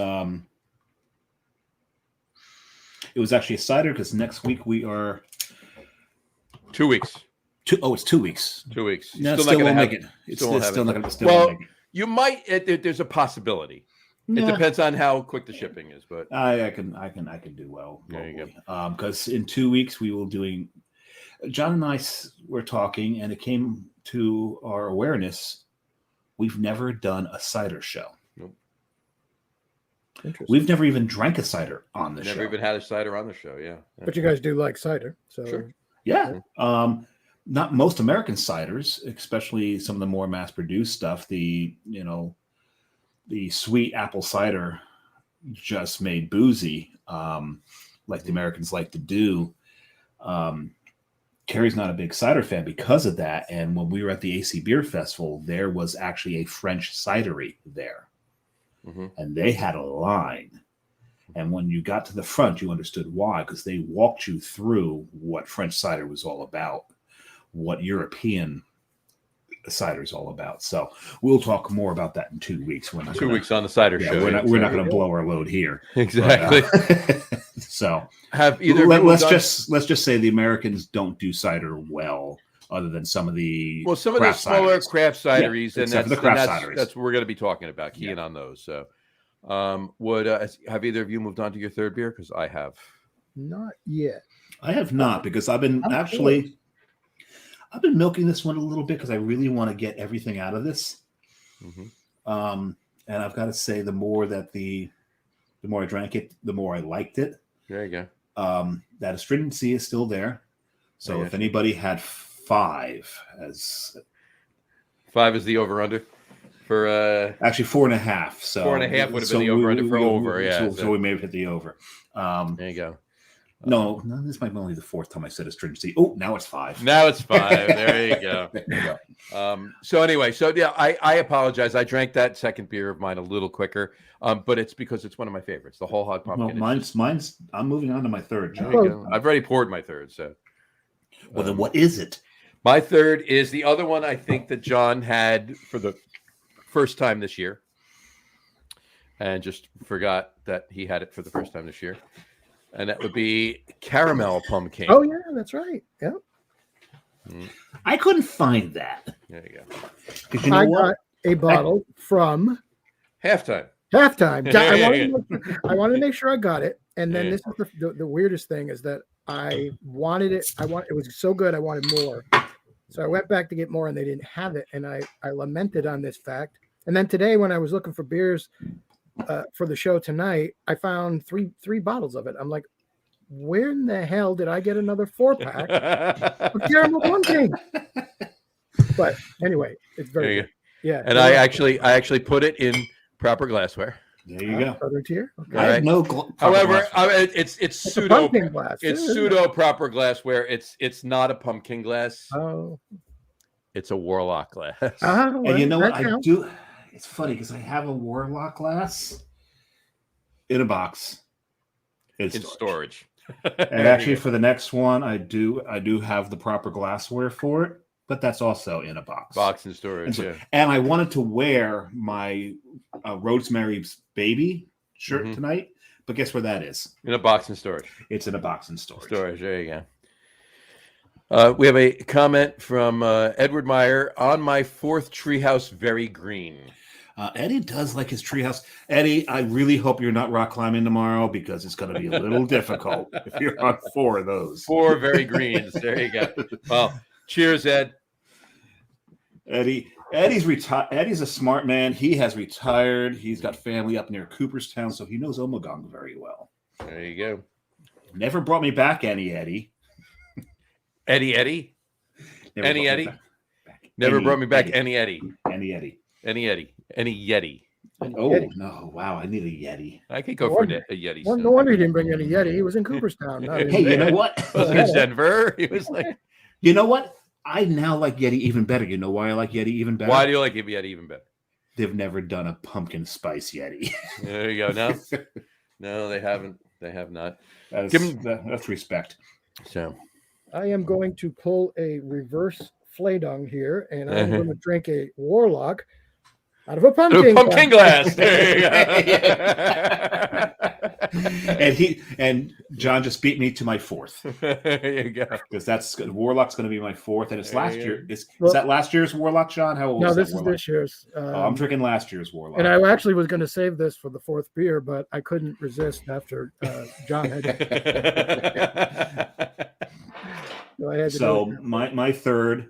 actually a cider. Because next week we are 2 weeks. It's 2 weeks. 2 weeks. No, still won't make it. It's still not going to. Well, you might. There's a possibility. It depends on how quick the shipping is, but I can do well. There you go. Because in 2 weeks we will doing. John and I were talking, and it came to our awareness. We've never done a cider show. Nope. We've never even drank a cider on the show. Never even had a cider on the show. Yeah. But you guys do like cider, so Sure. Yeah. Not most American ciders, especially some of the more mass-produced stuff. The sweet apple cider just made boozy, like the Americans like to do. Carrie's not a big cider fan because of that. And when we were at the AC Beer Festival, there was actually a French cidery there. Mm-hmm. And they had a line. And when you got to the front, you understood why, because they walked you through what French cider was all about, what European cider is all about. So we'll talk more about that in 2 weeks. We're not 2 weeks on the cider show. We're not going to blow our load here. Exactly. But, so have either let's just say the Americans don't do cider well, other than some of the smaller craft cideries, and that's cideries. what we're going to be talking about, keying on those. So, have either of you moved on to your third beer? Because I have not yet. I have not, because I've been milking this one a little bit because I really want to get everything out of this. Mm-hmm. And I've got to say, the more I drank it, the more I liked it. There you go. That astringency is still there. So if anybody had 5 as 5 is the over under for actually 4.5. So 4.5 would have been the over under for over. Yeah. So we may have hit the over. There you go. No, this might be only the 4th time I said astringency. Oh, now it's 5. Now it's 5. There you go. There you go. So anyway, I apologize. I drank that second beer of mine a little quicker, but it's because it's one of my favorites, the Whole Hog Pumpkin. Well, mine's. I'm moving on to my third. There you go. I've already poured my third, so. Well, then what is it? My third is the other one I think that John had for the first time this year. And just forgot that he had it for the first time this year. And that would be caramel pumpkin. Oh, yeah, that's right. Yeah. I couldn't find that. There you go. 'Cause you know I what? got a bottle from Halftime. I wanted to make sure I got it. And then this is the weirdest thing is that I wanted it. It was so good. I wanted more. So I went back to get more and they didn't have it. And I lamented on this fact. And then today when I was looking for beers for the show tonight, I found three bottles of it. I'm like, where in the hell did I get another 4-pack of caramel pumpkin? But anyway, it's very good. Yeah. And I actually put it in proper glassware. There you go. Other tier. Okay. I have no. However, it's pseudo pumpkin glass. It's pseudo proper glassware. It's not a pumpkin glass. Oh. It's a Warlock glass. Oh, And you know what? counts. I do. It's funny because I have a Warlock glass in a box. In storage. And actually, for the next one, I do have the proper glassware for it, but that's also in a box. Box and storage. And I wanted to wear my Rosemary's Baby shirt tonight, but guess where that is? In a box and storage. It's in a box and storage. There you go. We have a comment from Edward Meyer. On my 4th treehouse, very green. Eddie does like his treehouse. Eddie, I really hope you're not rock climbing tomorrow because it's going to be a little difficult if you're on 4 of those. 4 very greens. There you go. Well, cheers, Ed. Eddie's retired. Eddie's a smart man. He has retired. He's got family up near Cooperstown, so he knows Omagong very well. There you go. Never brought me back any Eddie. Eddie? Never Any brought me Eddie? back. Never Any brought me back Eddie. any Eddie. Any Eddie. Any Eddie. Any Yeti. Oh, Yeti. no. Wow, I need a Yeti. I could go for a Yeti. Well, no wonder he didn't bring any Yeti. He was in Cooperstown. Hey, you know what? Wasn't it Denver? He was like, You know what? I now like Yeti even better. You know why I like Yeti even better? why do you like Yeti even better? They've never done a pumpkin spice Yeti. There you go. No, no, they haven't. They have not. That's respect. So I am going to pull a reverse Flaydung here, and I'm going to drink a Warlock out of a pumpkin glass. There you go. and John just beat me to my 4th. There you go. Because Warlock's going to be my 4th, and it's There last you year. Is that last year's Warlock, John? How old No, is this that is Warlock? this year's. I'm drinking last year's Warlock. And I actually was going to save this for the 4th beer, but I couldn't resist after John had it. So my 3rd,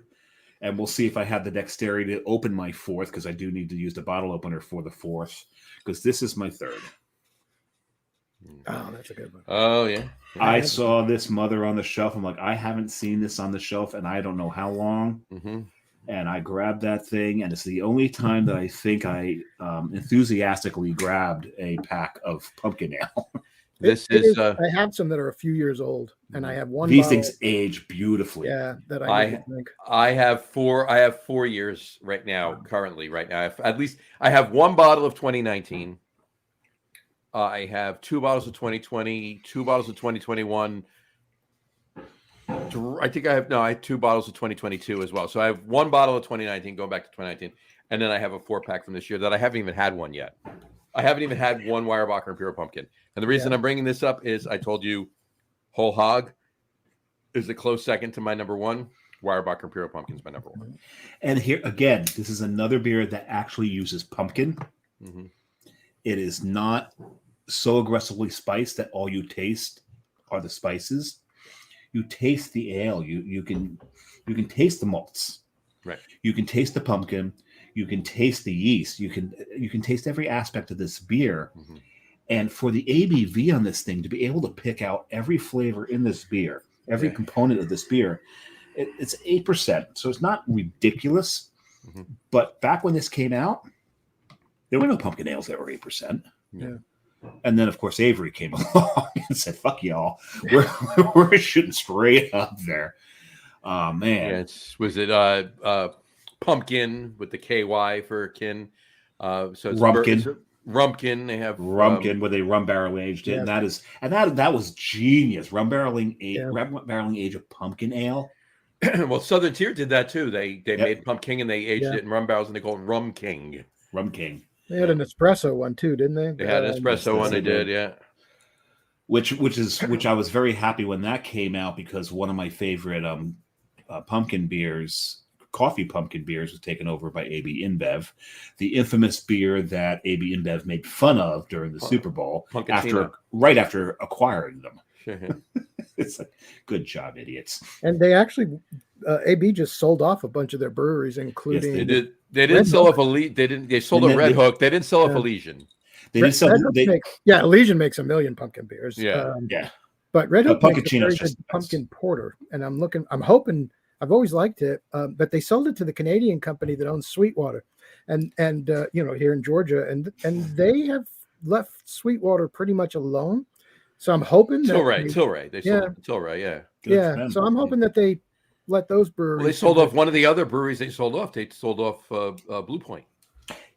and we'll see if I have the dexterity to open my 4th, because I do need to use the bottle opener for the 4th, because this is my 3rd. Oh, that's a good one. Oh, yeah. I saw this mother on the shelf. I'm like, I haven't seen this on the shelf, and I don't know how long. Mm-hmm. And I grabbed that thing, and it's the only time that I think I enthusiastically grabbed a pack of pumpkin ale. I have some that are a few years old, and I have one. These bottle, things age beautifully. Yeah, that I drink. I have 4 years right now. Currently, right now, I have one bottle of 2019. I have 2 bottles of 2020, 2 bottles of 2021. I have 2 bottles of 2022 as well. So I have 1 bottle of 2019 going back to 2019, and then I have a 4-pack from this year that I haven't even had one yet. I haven't even had one Weyerbacher Imperial Pumpkin. And the reason I'm bringing this up is I told you Whole Hog is a close second to my number 1. Weyerbacher Imperial Pumpkin is my number 1. And here, again, this is another beer that actually uses pumpkin. Mm-hmm. It is not so aggressively spiced that all you taste are the spices. You taste the ale. You can taste the malts. Right. You can taste the pumpkin. You can taste the yeast. You can taste every aspect of this beer. Mm-hmm. And for the ABV on this thing, to be able to pick out every flavor in this beer, every component of this beer, it's 8%. So it's not ridiculous. Mm-hmm. But back when this came out, there were no pumpkin ales that were 8%. Yeah. And then, of course, Avery came along and said, fuck y'all. We're shooting straight up there. Oh, man. Yeah, was it pumpkin with the KY for kin? So it's Rumpkin. Rumpkin. They have Rumpkin where they rum barrel aged it. And that was genius. Rum barreling age of pumpkin ale. Well, Southern Tier did that too. They made Pumpkin and they aged Yeah. it in rum barrels and they called it Rum King. Rum King. They had an espresso one too, didn't they? They had an espresso one. They did, yeah. Which I was very happy when that came out, because one of my favorite pumpkin beers, coffee pumpkin beers, was taken over by AB InBev, the infamous beer that AB InBev made fun of during the Super Bowl right after acquiring them. It's like, good job, idiots. And they actually AB just sold off a bunch of their breweries, including they did. They didn't sell off They sold a Red Hook. They didn't sell off Elysian. They didn't sell. Elysian makes 1 million pumpkin beers. Yeah, But Red Hook makes a very good pumpkin porter, and I'm hoping. I've always liked it, but they sold it to the Canadian company that owns Sweetwater, and here in Georgia, and they have left Sweetwater pretty much alone. So I'm hoping Tilray. They sold Tilray, yeah. Yeah. So I'm hoping that they let those breweries. Well, they sold off one of the other breweries. They sold off Blue Point.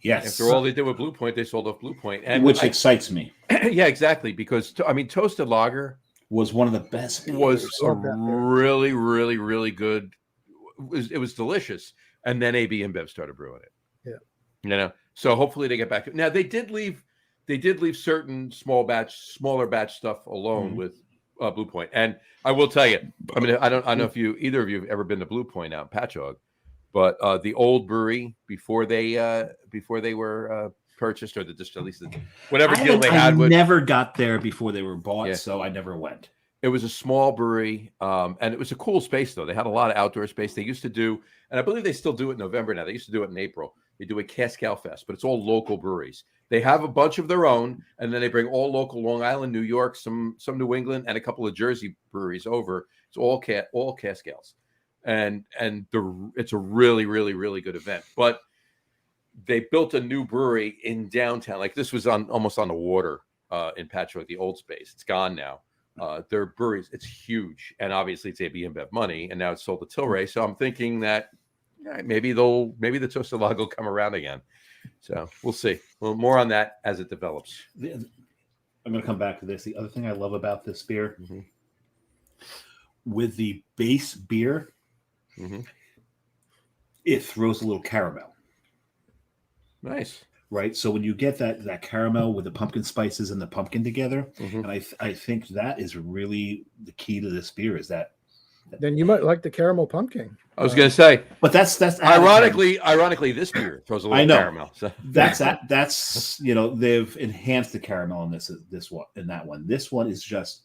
Yes. After all they did with Blue Point, they sold off Blue Point, and which excites me. Yeah, exactly. Because Toasted Lager was one of the best beers. Was a really, really, really good. It was delicious, and then AB InBev started brewing it. Yeah. So hopefully they get back. Now they did leave certain smaller batch stuff alone with Blue Point, and I will tell you. I mean, I don't know if either of you have ever been to Blue Point out in Patchogue, but the old brewery before they were purchased, or at least whatever deal they had. I never got there before they were bought, so I never went. It was a small brewery, and it was a cool space, though. They had a lot of outdoor space. They used to do, and I believe they still do it in November now. They used to do it in April. They do a Cascal Fest, but it's all local breweries. They have a bunch of their own, and then they bring all local Long Island, New York, some New England, and a couple of Jersey breweries over. It's all Cascals, and it's a really, really, really good event. But they built a new brewery in downtown. Like, this was almost on the water in Patchogue, the old space. It's gone now. Their breweries, it's huge, and obviously it's AB InBev money, and now it's sold to Tilray. So I'm thinking that maybe the Toasted Lager will come around again. So we'll see. Well, more on that as it develops. I'm going to come back to this. The other thing I love about this beer, with the base beer, it throws a little caramel. Nice. Right, so when you get that caramel with the pumpkin spices and the pumpkin together, and I think that is really the key to this beer, is that. Then you might like the caramel pumpkin. I was going to say, but that's ironically, this beer throws a little caramel. So. That's they've enhanced the caramel in this one, in that one. This one is just,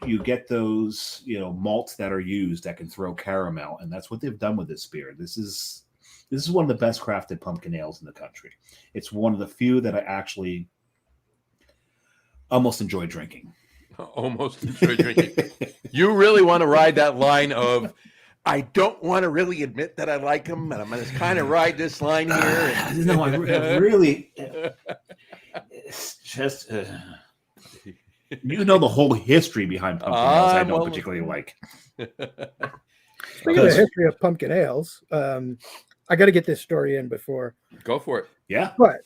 you get those malts that are used that can throw caramel, and that's what they've done with this beer. This is one of the best crafted pumpkin ales in the country. It's one of the few that I actually almost enjoy drinking. Almost enjoy drinking. You really want to ride that line of, I don't want to really admit that I like them, and I'm going to kind of ride this line here. No, I really. It's just. The whole history behind pumpkin ales I don't particularly like. Speaking of the history of pumpkin ales, I got to get this story in before. Go for it. Yeah. But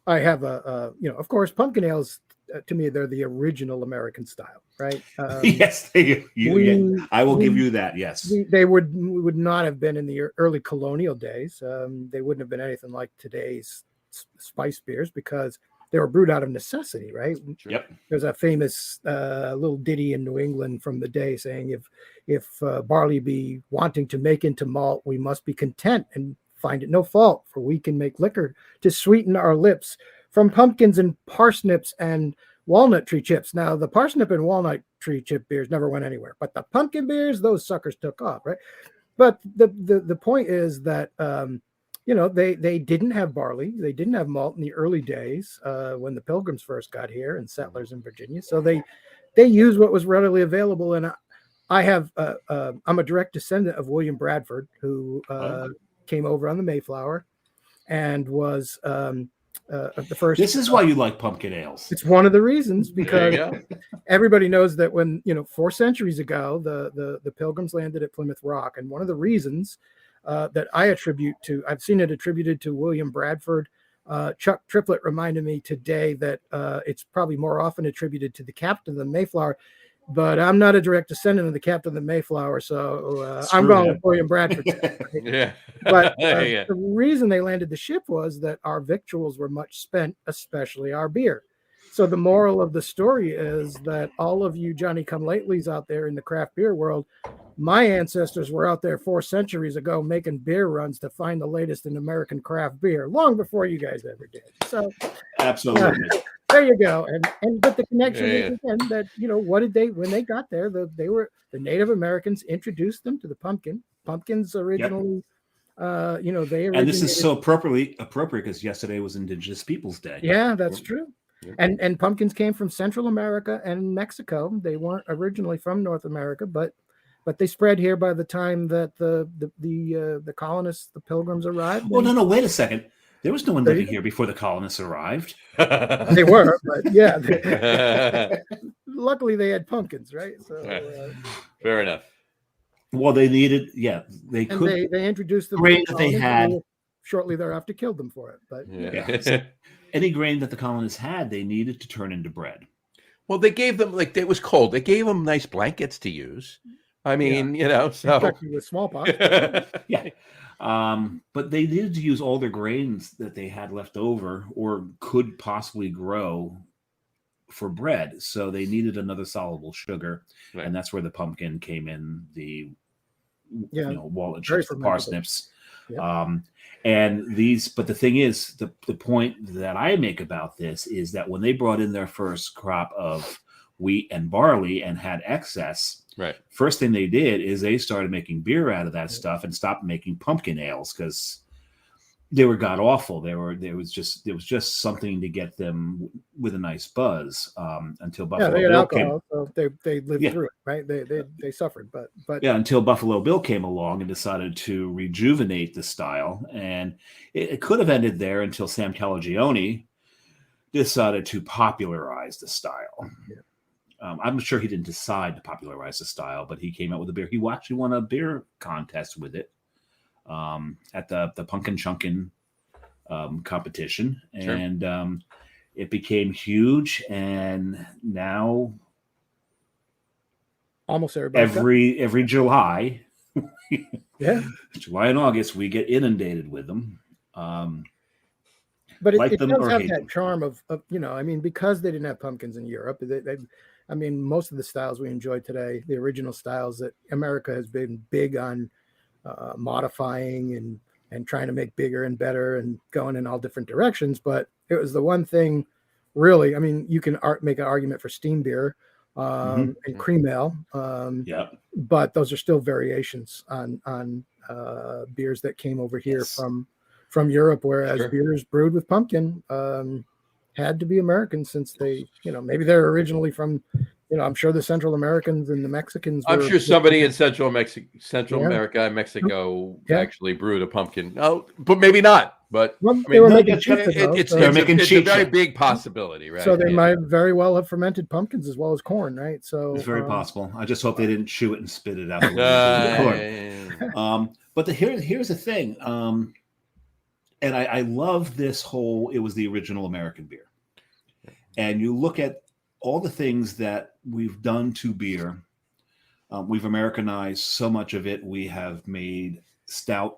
I have of course, pumpkin ales, to me, they're the original American style, right? Yes, I will give you that. Yes. They would not have been in the early colonial days. They wouldn't have been anything like today's spice beers, because they were brewed out of necessity, right? Yep. There's a famous little ditty in New England from the day saying, if barley be wanting to make into malt, we must be content and find it no fault, for we can make liquor to sweeten our lips from pumpkins and parsnips and walnut tree chips. Now, the parsnip and walnut tree chip beers never went anywhere, but the pumpkin beers, those suckers took off, right? But the point is that they didn't have barley, they didn't have malt in the early days when the Pilgrims first got here and settlers in Virginia. So they used what was readily available. And I'm a direct descendant of William Bradford, who came over on the Mayflower and was the first. This is why you like pumpkin ales. It's one of the reasons, because everybody knows that when 4 centuries ago the Pilgrims landed at Plymouth Rock, and one of the reasons that I've seen it attributed to William Bradford. Chuck Triplett reminded me today that it's probably more often attributed to the captain of the Mayflower. but I'm not a direct descendant of the Captain of the Mayflower, so I'm Screw going that. with William Bradford. Yeah. But Yeah. the reason they landed the ship was that our victuals were much spent, especially our beer. So the moral of the story is that all of you Johnny-come-latelys out there in the craft beer world, my ancestors were out there 4 centuries ago making beer runs to find the latest in American craft beer, long before you guys ever did. So Absolutely. there you go. And but the connection Yeah, is again that, you know, what did they, when they got there, the Native Americans introduced them to the pumpkin. Pumpkins originally, you know, they And this is originated. so appropriate because yesterday was Indigenous Peoples Day. Yeah, that's true. Yeah. And pumpkins came from Central America and Mexico. They weren't originally from North America, but they spread here by the time that the colonists, the pilgrims arrived. Well, no, wait a second. There was no one There living you here before the colonists arrived. They were, but yeah. Luckily, they had pumpkins, right? So Fair enough. Well, they needed, they and could. they introduced them. Grain to the that they colonists, had. and shortly thereafter killed them for it. But Yeah. Any grain that the colonists had, they needed to turn into bread. Well, they gave them, like, it was cold. They gave them nice blankets to use. I mean, you know, so infected with smallpox. Yeah. But they needed to use all their grains that they had left over or could possibly grow for bread. So they needed another soluble sugar. Right. And that's where the pumpkin came in, the walnut Very chips, the fermentable. parsnips. Yeah. But the thing is, the point that I make about this is that when they brought in their first crop of wheat and barley and had excess, right. First thing they did is they started making beer out of that stuff and stopped making pumpkin ales because they were god awful. There was just something to get them with a nice buzz until Buffalo they had Bill alcohol, so they lived through it, right? They suffered, but until Buffalo Bill came along and decided to rejuvenate the style, and it could have ended there until Sam Calagione decided to popularize the style. Yeah. I'm sure he didn't decide to popularize the style, but he came out with a beer. He actually won a beer contest with it at the Punkin' Chunkin' competition. Sure. And it became huge. And now almost every July, July and August, we get inundated with them. But it does have that charm of, you know, I mean, because they didn't have pumpkins in Europe, I mean, most of the styles we enjoy today, the original styles that America has been big on modifying and trying to make bigger and better and going in all different directions. But it was the one thing, really, I mean, you can make an argument for steam beer and cream ale. But those are still variations on beers that came over here from Europe, whereas beers brewed with pumpkin had to be American, since they, you know, maybe they're originally from, you know, I'm sure the Central Americans and the Mexicans. I'm sure somebody in Central America and Mexico actually brewed a pumpkin. Oh, but maybe not. But well, I mean, it's a very big possibility, right? So they might very well have fermented pumpkins as well as corn, right? So it's very possible. I just hope they didn't chew it and spit it out. But here's the thing. And I love this whole, it was the original American beer. And you look at all the things that we've done to beer. We've Americanized so much of it. We have made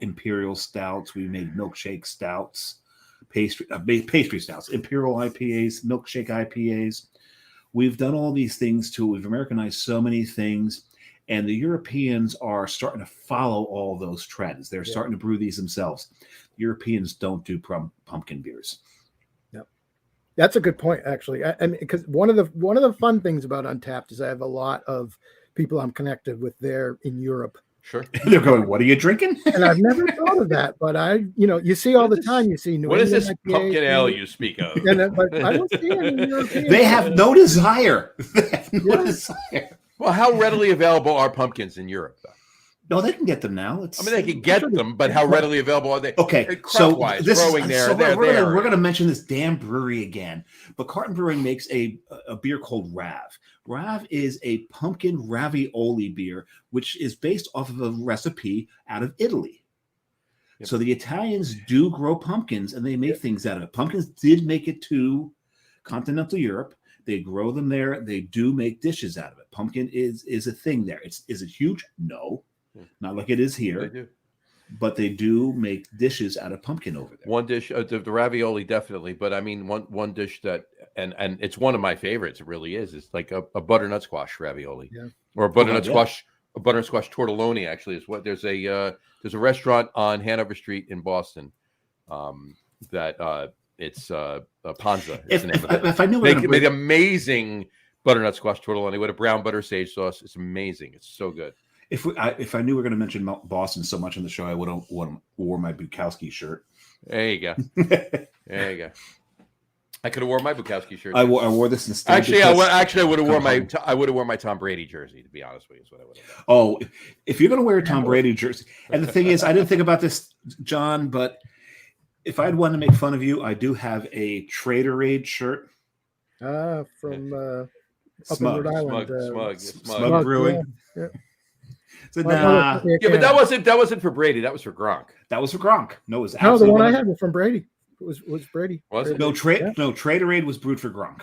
imperial stouts. We made milkshake stouts, pastry stouts, imperial IPAs, milkshake IPAs. We've done all these things too. We've Americanized so many things. And the Europeans are starting to follow all those trends. They're starting to brew these themselves. Europeans don't do pumpkin beers. Yep, that's a good point, actually. I mean, because one of the fun things about Untapped is I have a lot of people I'm connected with there in Europe. Sure, they're going, "What are you drinking?" And I've never thought of that, but you see all the time. You see what is this pumpkin ale you speak of? But I don't see any European. They have no desire. They have no desire. Well, how readily available are pumpkins in Europe, though? No, they can get them now. They can get them, but how readily available are they? Okay, so we're going to mention this damn brewery again. But Carton Brewing makes a beer called Rav. Rav is a pumpkin ravioli beer, which is based off of a recipe out of Italy. Yep. So the Italians do grow pumpkins, and they make things out of it. Pumpkins did make it to continental Europe, They grow them there. They do make dishes out of it. Pumpkin is a thing there. Is it huge? No, not like it is here. They do. But they do make dishes out of pumpkin over there. One dish, the ravioli definitely, but I mean one dish that and it's one of my favorites. It really is. It's like a butternut squash ravioli, or a butternut squash tortelloni. Actually, is what there's a restaurant on Hanover Street in Boston that it's Panza. If I knew make amazing butternut squash tortelloni with a brown butter sage sauce. It's amazing. It's so good. If I knew we were going to mention Boston so much on the show, I would have wore my Bukowski shirt. There you go. There you go. I could have worn my Bukowski shirt. I wore this instead. Actually, I would have worn my Tom Brady jersey. To be honest with you, is what I would have done. Oh, if you're going to wear a Tom Brady jersey, and the thing is, I didn't think about this, John, but if I'd want to make fun of you, I do have a Traderade shirt. From up Smug. in Rhode Island. Smug Brewing. Yeah. So, nah. Yeah, but that wasn't for Brady. That was for Gronk. That was for Gronk. No, it was no, the one I had was from Brady. It was Brady. Was it? No, Traderade was brewed for Gronk.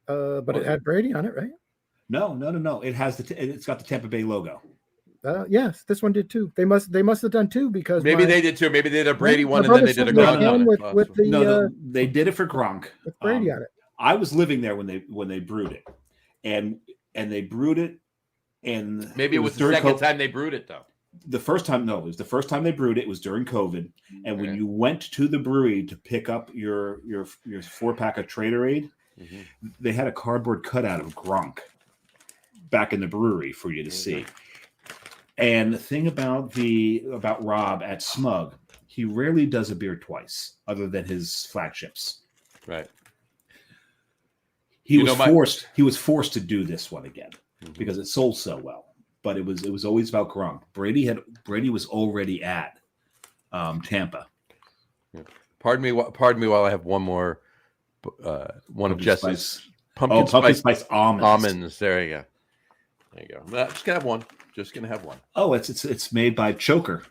But it had Brady on it, right? No. It has it's got the Tampa Bay logo. Yes, this one did too. They must have done two because maybe they did too. Maybe they did a Brady one and then they did a Gronk one. They did it for Gronk with Brady on it. I was living there when they brewed it, and they brewed it, and maybe it was the second time they brewed it though. The first time, no, it was the first time they brewed it. It was during COVID, and when you went to the brewery to pick up your 4-pack of Traderade, they had a cardboard cutout of Gronk back in the brewery for you to see. And the thing about Rob at Smug, he rarely does a beer twice, other than his flagships. Right. He was forced to do this one again because it sold so well. But it was always about Gronk. Brady was already at Tampa. Yeah. Pardon me while I have one more one of Jess's pumpkin spice almonds. There you go. There you go. Just gonna have one. Oh, it's made by Choker.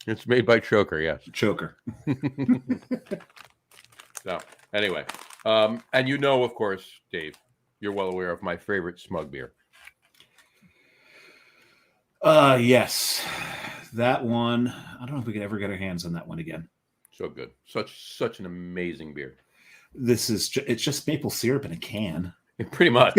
It's made by Choker, yes. Choker. So anyway, and of course, Dave, you're well aware of my favorite Smug beer. Yes, that one. I don't know if we could ever get our hands on that one again. So good, such an amazing beer. It's just maple syrup in a can. Pretty much.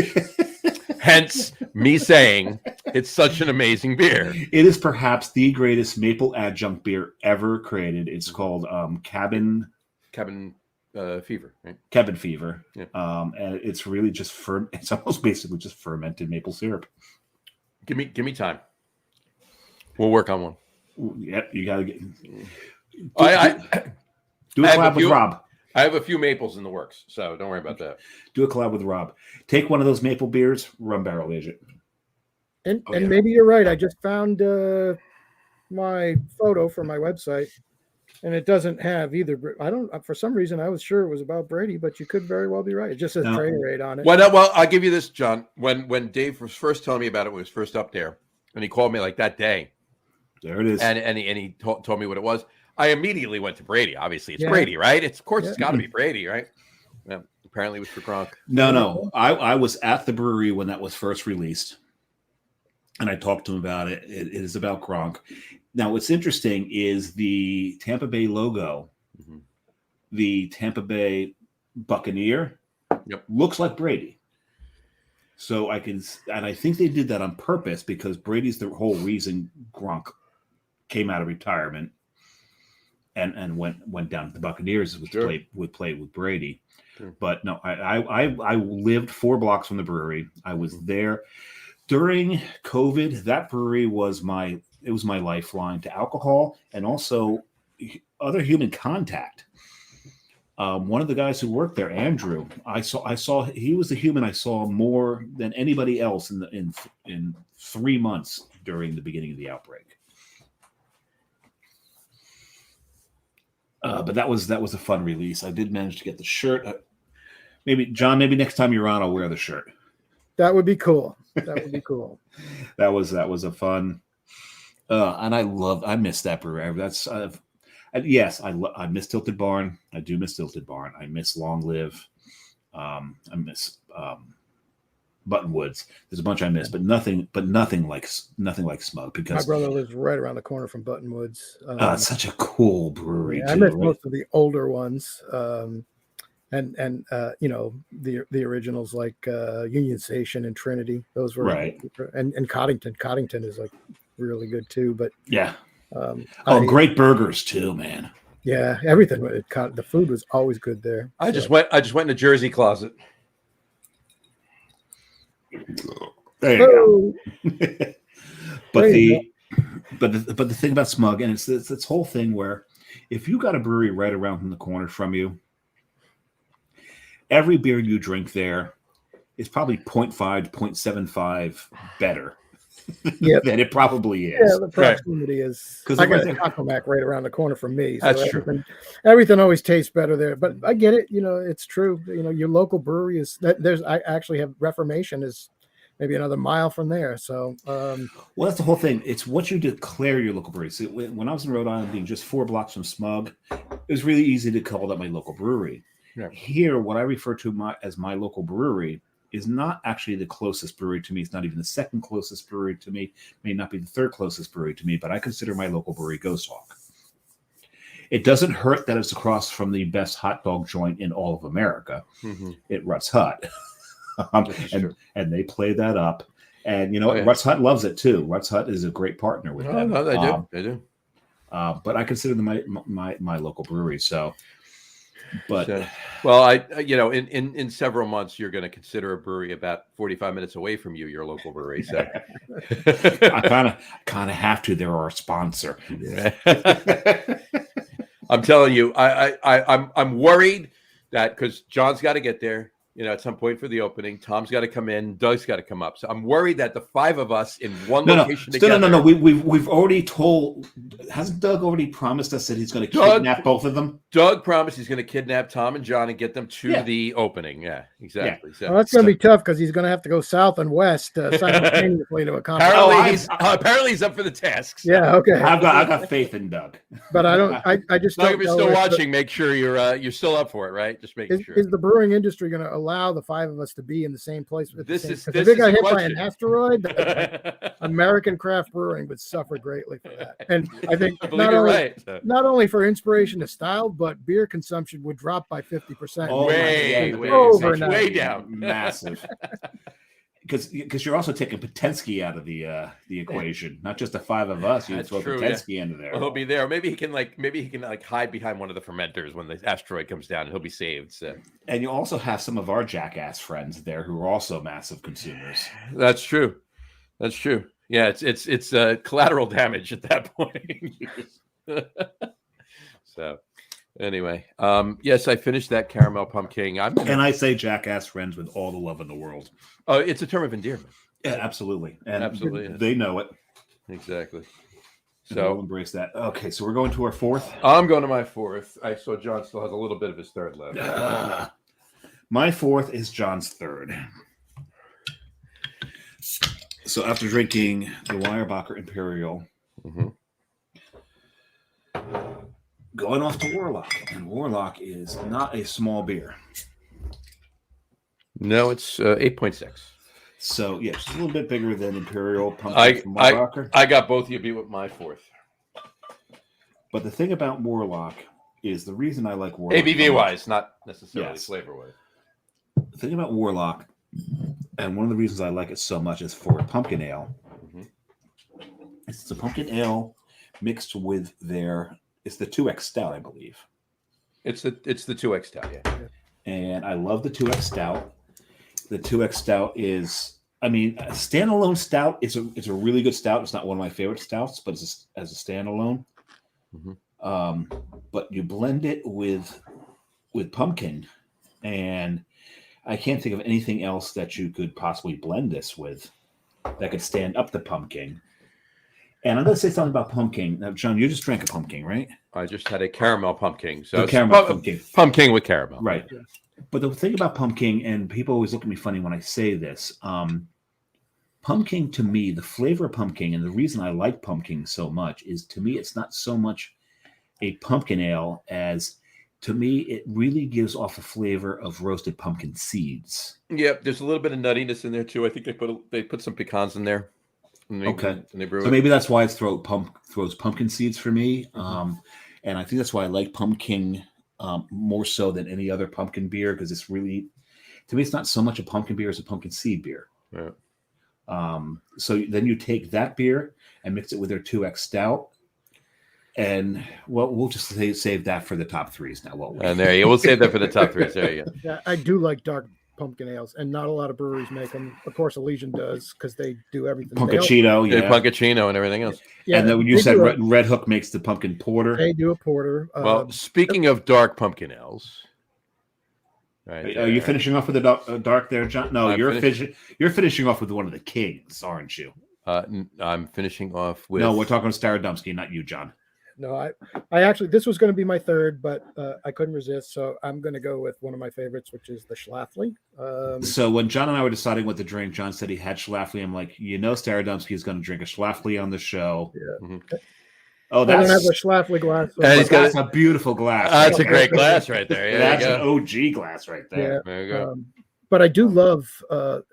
Hence me saying it's such an amazing beer. It is perhaps the greatest maple adjunct beer ever created. It's called Cabin Fever, right? Cabin Fever. Yeah. And it's really just it's almost basically just fermented maple syrup. Give me time. We'll work on one. Yep, you gotta get. Do a collab with Rob. I have a few maples in the works, so don't worry about that. Do a collab with Rob. Take one of those maple beers, rum barrel age it. And maybe you're right. I just found my photo for my website, and it doesn't have either. I don't. For some reason, I was sure it was about Brady, but you could very well be right. It just says Traderade on it. Well, I'll give you this, John. When Dave was first telling me about it, when he was first up there, and he called me like that day. There it is. And he told me what it was. I immediately went to Brady. Obviously, it's Brady, right? It's got to be Brady, right? Yeah. Apparently, it was for Gronk. No. I was at the brewery when that was first released, and I talked to him about it. It is about Gronk. Now, what's interesting is the Tampa Bay logo, the Tampa Bay Buccaneer, looks like Brady. So I think they did that on purpose because Brady's the whole reason Gronk came out of retirement and went down to the Buccaneers would play with Brady. Sure. But no, I lived 4 blocks from the brewery. I was there during COVID. That brewery was my lifeline to alcohol and also other human contact. One of the guys who worked there, Andrew, I saw he was the human I saw more than anybody else in 3 months during the beginning of the outbreak. But that was a fun release. I did manage to get the shirt. Maybe John, next time you're on, I'll wear the shirt. That would be cool. That would be cool. That was a fun. And I miss that brewery. That's yes, I miss Tilted Barn. I do miss Tilted Barn. I miss Long Live. I miss Buttonwoods. There's a bunch I miss, but nothing like Smug, My because brother lives right around the corner from Buttonwoods. it's such a cool brewery. I too, miss right? most of the older ones, and the originals like Union Station and Trinity. Those were Right. and Coddington. Coddington is like really good too. But Yeah. I- Great burgers too, man. yeah, everything. The food was always good there. I just went in the Jersey closet. There you Oh, go. But there you the thing about Smug, and it's this whole thing where if you got a brewery right around the corner from you, every beer you drink there is probably 0.5 to 0.75 better Yep. than it probably is. Yeah, the proximity is. 'Cause I got a everything- Taco Mac right around the corner from me. So That's true. everything always tastes better there. But I get it. It's true. Your local brewery is that. I actually have Reformation is maybe another mile from there. So Well, that's the whole thing. It's what you declare your local brewery. See, when I was in Rhode Island, being just 4 blocks from Smug, it was really easy to call that my local brewery. Yeah. Here, what I refer to as my local brewery is not actually the closest brewery to me. It's not even the second closest brewery to me. May not be the third closest brewery to me, but I consider my local brewery Ghost Hawk. It doesn't hurt that it's across from the best hot dog joint in all of America. Mm-hmm. It Ruts Hut. And they play that up. And you know what? Yeah. Ruts Hut loves it too. Ruts Hut is a great partner with them. No, they do. They do. But I consider them my local brewery. But well, in several months, you're going to consider a brewery about 45 minutes away from you, your local brewery. So I kind of have to. They're our sponsor. I'm telling you, I'm worried that because John's got to get there, at some point for the opening. Tom's got to come in. Doug's got to come up. So I'm worried that the 5 of us in one location together. No. We've already told. Hasn't Doug already promised us that he's going to kidnap both of them? Doug promised he's going to kidnap Tom and John and get them to the opening. Yeah, exactly. Yeah. So well, that's going to be tough because he's going to have to go south and west simultaneously to accomplish. Apparently he's up for the tasks. Yeah. Okay. I've got faith in Doug. But I don't. I just Doug, don't if you're know still watching, make sure you're still up for it, right? Just making sure. Is the brewing industry going to allow the 5 of us to be in the same place? This if is they got hit by question. an asteroid, American craft brewing would suffer greatly for that. And I think not only for inspiration to style, but beer consumption would drop by 50%. Oh, way down, massive. Because you're also taking Potensky out of the equation, not just the 5 of us. You throw Potensky into there. Well, he'll be there. Maybe he can hide behind one of the fermenters when the asteroid comes down, and he'll be saved. So. And you also have some of our jackass friends there who are also massive consumers. That's true. Yeah, it's collateral damage at that point. So. Anyway, yes, I finished that caramel pumpkin. And I say jackass friends with all the love in the world. Oh, it's a term of endearment. Yeah, absolutely. And absolutely. They know it. Exactly. So we'll embrace that. Okay, so we're going to our 4th. I'm going to my 4th. I saw John still has a little bit of his 3rd left. My 4th is John's 3rd. So after drinking the Weyerbacher Imperial, going off to Warlock, and Warlock is not a small beer. No, it's 8.6. So yeah, just a little bit bigger than Imperial Pumpkin from Weyerbacher. I got both of you beat with my 4th. But the thing about Warlock is the reason I like Warlock. ABV wise, not necessarily flavor wise. The thing about Warlock, and one of the reasons I like it so much, is for pumpkin ale. It's the pumpkin ale mixed with it's the 2X stout, I believe. It's the 2X stout, yeah. And I love the 2X stout. The 2X stout is, a standalone stout. It's a really good stout. It's not one of my favorite stouts, but as a standalone. But you blend it with pumpkin, and I can't think of anything else that you could possibly blend this with that could stand up to pumpkin. And I'm going to say something about pumpkin. Now, John, you just drank a pumpkin, right? I just had a caramel pumpkin. So pumpkin with caramel. Right. Yeah. But the thing about pumpkin, and people always look at me funny when I say this, pumpkin to me, the flavor of pumpkin, and the reason I like pumpkin so much is, to me, it's not so much a pumpkin ale as, to me, it really gives off a flavor of roasted pumpkin seeds. Yep, there's a little bit of nuttiness in there too. I think they put some pecans in there. Okay, and they brew so it. maybe that's why it throws pumpkin seeds for me. And I think that's why I like pumpkin more so than any other pumpkin beer, because it's really, to me, it's not so much a pumpkin beer as a pumpkin seed beer. Yeah. So then you take that beer and mix it with their 2X stout. And well, we'll just save that for the top threes now, won't we? And there you we'll save that for the top threes. There you go. Yeah, I do like dark pumpkin ales, and not a lot of breweries make them. Of course, Elysian does, because they do everything. Pumpkachino, Yeah, Pumpkachino and everything else. Yeah, and then when you said Red Hook makes the pumpkin porter. They do a porter. Well, speaking of dark pumpkin ales, right? Are you finishing off with the dark there, John? No, you're finishing off with one of the kings, aren't you? I'm finishing off with. No, we're talking Staradumsky, not you, John. No, I actually, this was going to be my third, but I couldn't resist, so I'm going to go with one of my favorites, which is the Schlafly. So when John and I were deciding what to drink, John said he had Schlafly. I'm like, Staradumsky is going to drink a Schlafly on the show. Yeah. Mm-hmm. Oh, I don't have a Schlafly glass. So that's a beautiful glass. That's a great glass right there. Yeah, that's an OG glass right there. Yeah. There you go. But I do love,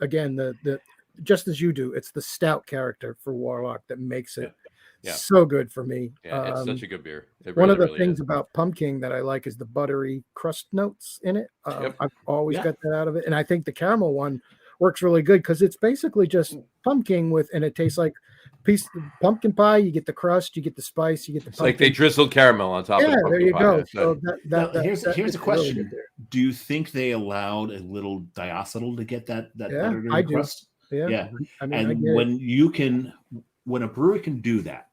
again, the just as you do, it's the stout character for Warlock that makes it so good for me. Yeah, it's such a good beer. One of the things about Pumpkin that I like is the buttery crust notes in it. I've always got that out of it. And I think the caramel one works really good because it's basically just pumpkin and it tastes like piece of pumpkin pie. You get the crust, you get the spice, you get the pumpkin. Like they drizzled caramel on top of the pumpkin there you pie. go. So here's a question. Do you think they allowed a little diacetyl to get that buttery crust? Yeah. I mean, and when a brewery can do that,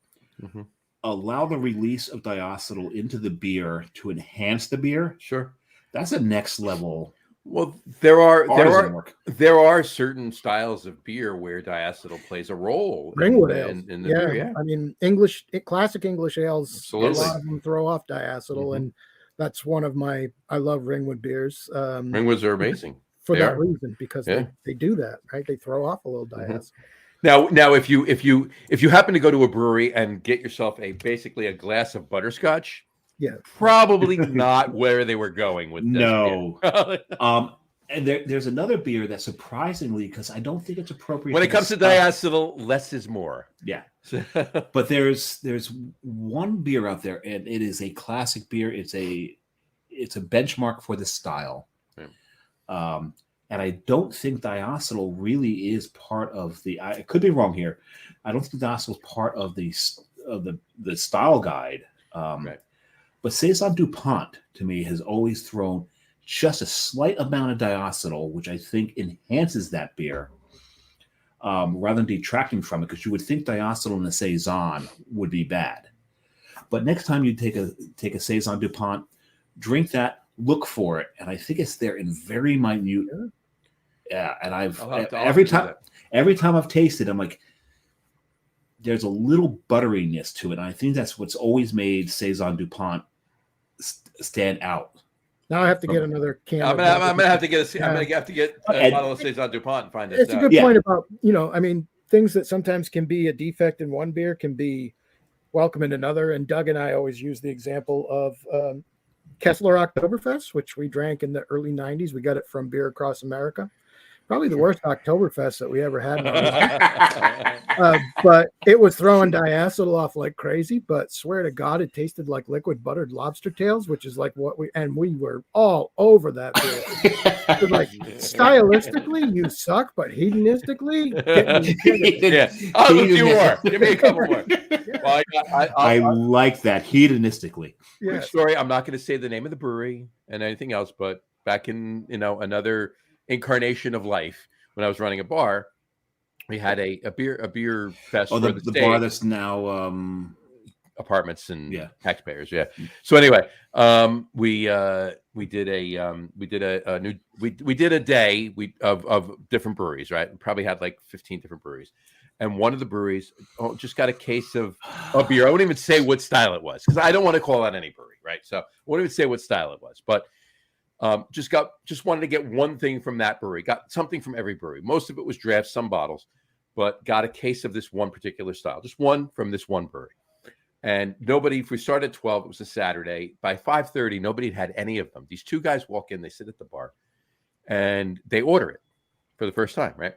allow the release of diacetyl into the beer to enhance the beer. Sure, that's a next level. Well, there are certain styles of beer where diacetyl plays a role Ringwood ales. in the beer. Yeah, I mean, classic English ales. Absolutely. A lot of them throw off diacetyl, and that's one of my. I love Ringwood beers. Ringwoods are amazing for that reason, because they do that, right? They throw off a little diacetyl. Now, if you happen to go to a brewery and get yourself basically a glass of butterscotch, probably not where they were going with this. No. And there's another beer that surprisingly, because I don't think it's appropriate when it comes to diacetyl, less is more. Yeah. But there's one beer out there, and it is a classic beer. It's a benchmark for the style. And I don't think diacetyl really is part of the. I could be wrong here. I don't think diacetyl is part of the style guide. But Saison DuPont to me has always thrown just a slight amount of diacetyl, which I think enhances that beer, rather than detracting from it. Because you would think diacetyl in a Saison would be bad, but next time you take a Saison DuPont, drink that, look for it, and I think it's there in very minute. Yeah, and every time I've tasted, I'm like, there's a little butteriness to it. And I think that's what's always made Saison DuPont stand out. Now I have to get another can. I'm gonna have to get a bottle of Saison DuPont and find this. It's a good point about I mean, things that sometimes can be a defect in one beer can be welcome in another. And Doug and I always use the example of Kessler Oktoberfest, which we drank in the early 90s. We got it from Beer Across America. Probably the worst Oktoberfest that we ever had. But it was throwing diacetyl off like crazy. But swear to God, it tasted like liquid buttered lobster tails, which is like we were all over that beer. Like stylistically, you suck, but hedonistically, I'll do a few more. Give me a couple more. Well, I like that hedonistically. Quick story. I'm not going to say the name of the brewery and anything else, but back in another incarnation of life, when I was running a bar, we had a beer fest. Oh, the bar that's now apartments and taxpayers. Yeah. So anyway, we did a day of different breweries. Right, we probably had like 15 different breweries, and one of the breweries just got a case of a beer. I won't even say what style it was because I don't want to call out any brewery. Right, so I won't even say what style it was, but. Just wanted to get one thing from that brewery. Got something from every brewery. Most of it was drafts, some bottles, but got a case of this one particular style. Just one from this one brewery. And nobody, if we started at 12, it was a Saturday. By 5:30, nobody had any of them. These two guys walk in, they sit at the bar, and they order it for the first time, right?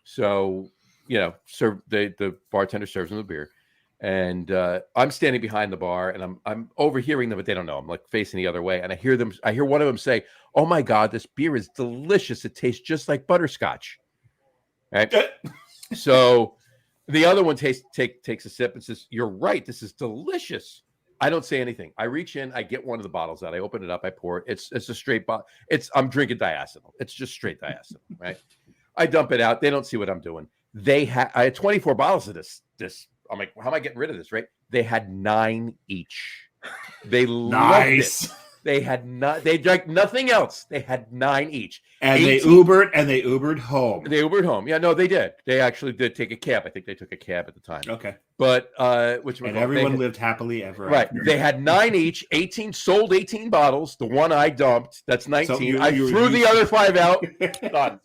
So, the bartender serves them the beer. And I'm standing behind the bar, and I'm overhearing them, but they don't know. I'm like facing the other way, and I hear one of them say, "Oh my God, this beer is delicious. It tastes just like butterscotch." Right? So the other one takes a sip and says, "You're right. This is delicious." I don't say anything. I reach in, I get one of the bottles out, I open it up, I pour it. It's a straight bottle. I'm drinking diacetyl. It's just straight diacetyl, right? I dump it out. They don't see what I'm doing. I had 24 bottles of this. I'm like, how am I getting rid of this? Right? They had 9 each. They loved it. They drank nothing else. They had 9 each. And they Ubered home. They Ubered home. Yeah, no, they did. They actually did take a cab. I think they took a cab at the time. Okay. But everyone lived happily ever right. after. They had 9 each, 18 sold 18 bottles. The one I dumped, that's 19. So I threw the other 5 out. Done.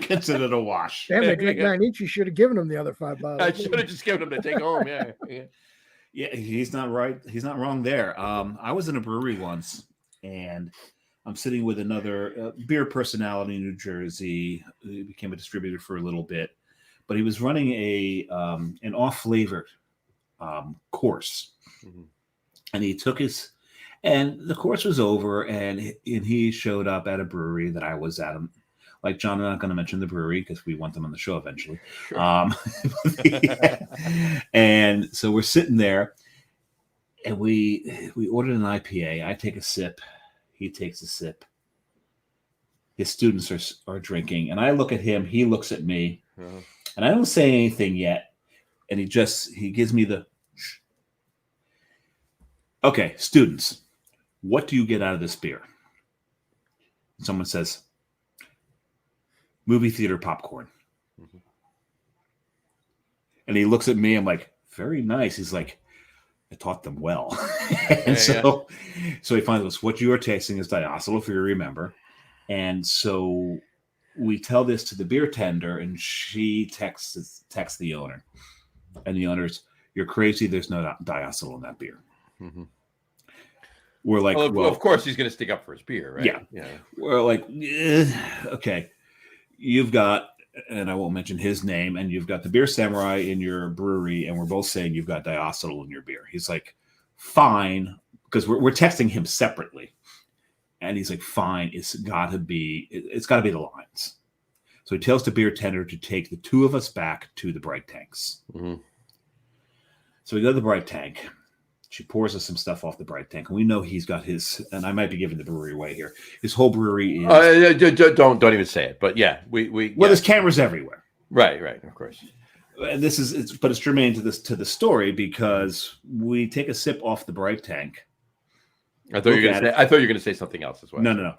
Considered a wash. Damn, they drank 9 each. You should have given them the other 5 bottles. I should have just given them to take home. Yeah. Yeah, he's not right. He's not wrong there. I was in a brewery once, and I'm sitting with another beer personality in New Jersey. He became a distributor for a little bit, but he was running an off-flavored course, and he took and the course was over, and he showed up at a brewery that I was at. Like John, I'm not going to mention the brewery because we want them on the show eventually. Sure. And so we're sitting there, and we ordered an IPA. I take a sip. He takes a sip. His students are drinking, and I look at him. He looks at me, and I don't say anything yet. And he gives me the. Okay, students, what do you get out of this beer? Someone says, movie theater popcorn. And he looks at me. I'm like, very nice. He's like, I taught them well. And so he finds us, what you are tasting is diacetyl, if you remember. And so we tell this to the beer tender, and she texts the owner. And the owner's, you're crazy. There's no diacetyl in that beer. We're like, well, of course he's going to stick up for his beer, right? Yeah. We're like, okay. You've got, and I won't mention his name, and you've got the Beer Samurai in your brewery, and we're both saying you've got diacetyl in your beer. He's like, fine, because we're texting him separately, and he's like, fine, it's got to be the lines. So he tells the beer tender to take the 2 of us back to the bright tanks. So we go to the bright tank. She pours us some stuff off the bright tank, and we know he's got his. And I might be giving the brewery away here. His whole brewery is. Don't even say it. But yeah, we. There's cameras everywhere. Right, of course. And it's germane to the story because we take a sip off the bright tank. I thought you were going to say something else as well. No.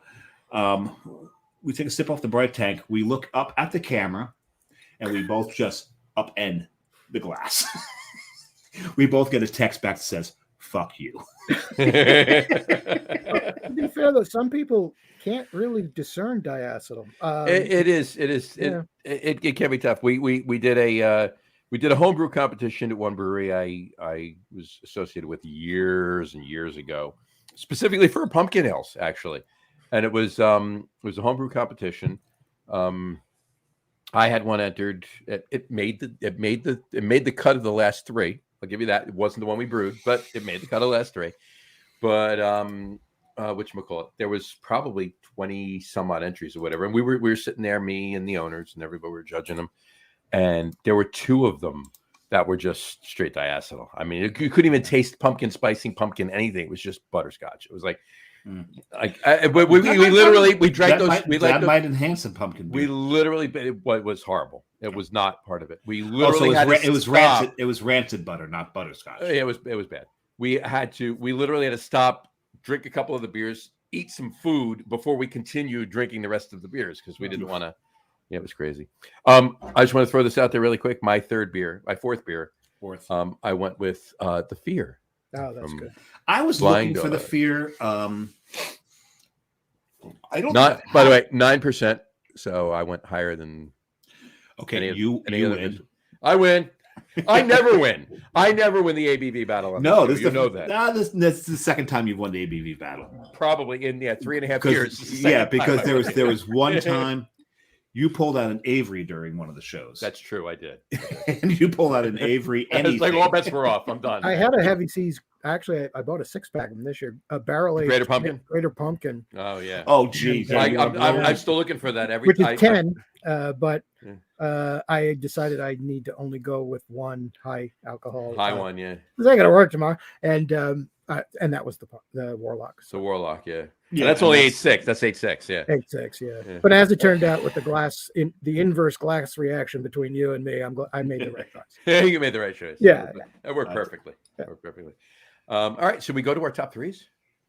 We take a sip off the bright tank. We look up at the camera, and we both just upend the glass. We both get a text back that says, fuck you. To be fair, though, some people can't really discern diacetyl. It can be tough. We did a homebrew competition at one brewery I was associated with years and years ago, specifically for pumpkin ales, actually. And it was a homebrew competition. I had one entered. It made the cut of the last 3. I'll give you that. It wasn't the one we brewed, but it made the cut of the last 3. But whatchamacallit, there was probably 20 some odd entries or whatever. And we were sitting there, me and the owners and everybody were judging them. And there were 2 of them that were just straight diacetyl. I mean, you couldn't even taste pumpkin, spicing pumpkin, anything. It was just butterscotch. It was like, we drank those. That might enhance a pumpkin beer. We literally, it was horrible. It was not part of it. We literally it was rancid. It was rancid butter, not butterscotch. It was bad. We literally had to stop, drink a couple of the beers, eat some food before we continued drinking the rest of the beers because we didn't want to. Yeah, it was crazy. I just want to throw this out there really quick. My 4th beer. I went with the Fear. Oh, that's good. I was looking for the Fear. I don't. By the way, 9%. So I went higher than. Okay, you win. I win. I never win. I never win the ABV battle. On No, this know that. This is the second time you've won the ABV battle. Probably in 3.5 years. Because there was one time you pulled out an Avery during one of the shows. That's true. I did. And you pulled out an Avery. It's like all bets were off. I'm done. I had a Heavy Seas. Actually, I bought a 6-pack of them this year. A barrel aged Greater Pumpkin. Oh yeah. Oh geez. I'm still looking for that every which time. Is 10, but I decided I need to only go with one high alcohol. One, yeah. Because I got to work tomorrow, and that was the Warlock. So Warlock, yeah. That's only 8.6. That's 8.6, yeah. 8.6, yeah. But as it turned out, with the inverse glass reaction between you and me, I made the right choice. Yeah, you made the right choice. Yeah, that worked perfectly. All right, should we go to our top threes?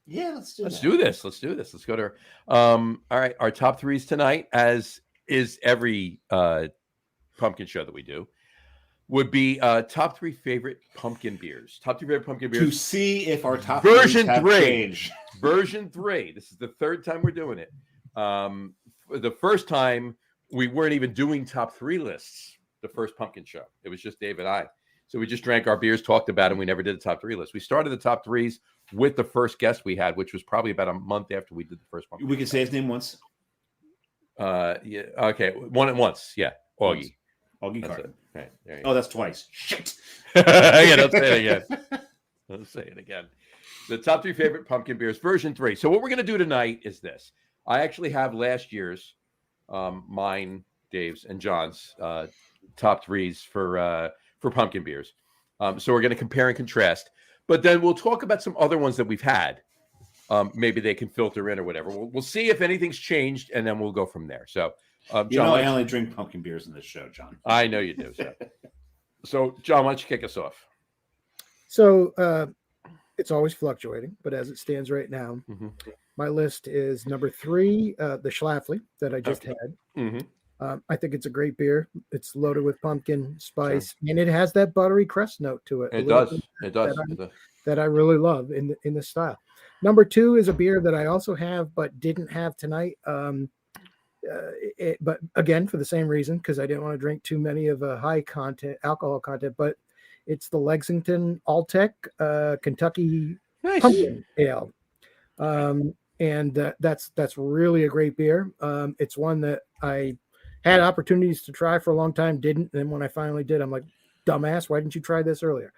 Yeah, let's do this. Let's do this. Let's go to all right, our top threes tonight, as is every pumpkin show that we do, would be top 3 favorite pumpkin beers. Top 3 favorite pumpkin beers. To see if our top version 3 changed. Version 3. This is the third time we're doing it. The first time we weren't even doing top 3 lists. The first pumpkin show. It was just Dave and I. So we just drank our beers, talked about it, and we never did the top 3 list. We started the top 3s with the first guest we had, which was probably about a month after we did the first one. We can say his name once. Yeah. Okay. Once. Yeah. Augie. Augie Carter. Right, that's twice. Shit. Yeah, don't say it again. Don't say it again. The top 3 favorite pumpkin beers, version 3. So what we're going to do tonight is this. I actually have last year's, mine, Dave's, and John's top 3s for pumpkin beers. So we're going to compare and contrast. But then we'll talk about some other ones that we've had. Maybe they can filter in or whatever. We'll see if anything's changed, and then we'll go from there. So, John, I only drink pumpkin beers in this show, John. I know you do. So John, why don't you kick us off? So it's always fluctuating, but as it stands right now, my list is number 3, the Schlafly that I just had. I think it's a great beer. It's loaded with pumpkin spice, and it has that buttery crest note to it. It does. That I really love in this style. Number 2 is a beer that I also have, but didn't have tonight. But again, for the same reason, because I didn't want to drink too many of a high alcohol content. But it's the Lexington Alltech Kentucky Pumpkin Ale, and that's really a great beer. It's one that I had opportunities to try for a long time, didn't. And when I finally did, I'm like, dumbass, why didn't you try this earlier?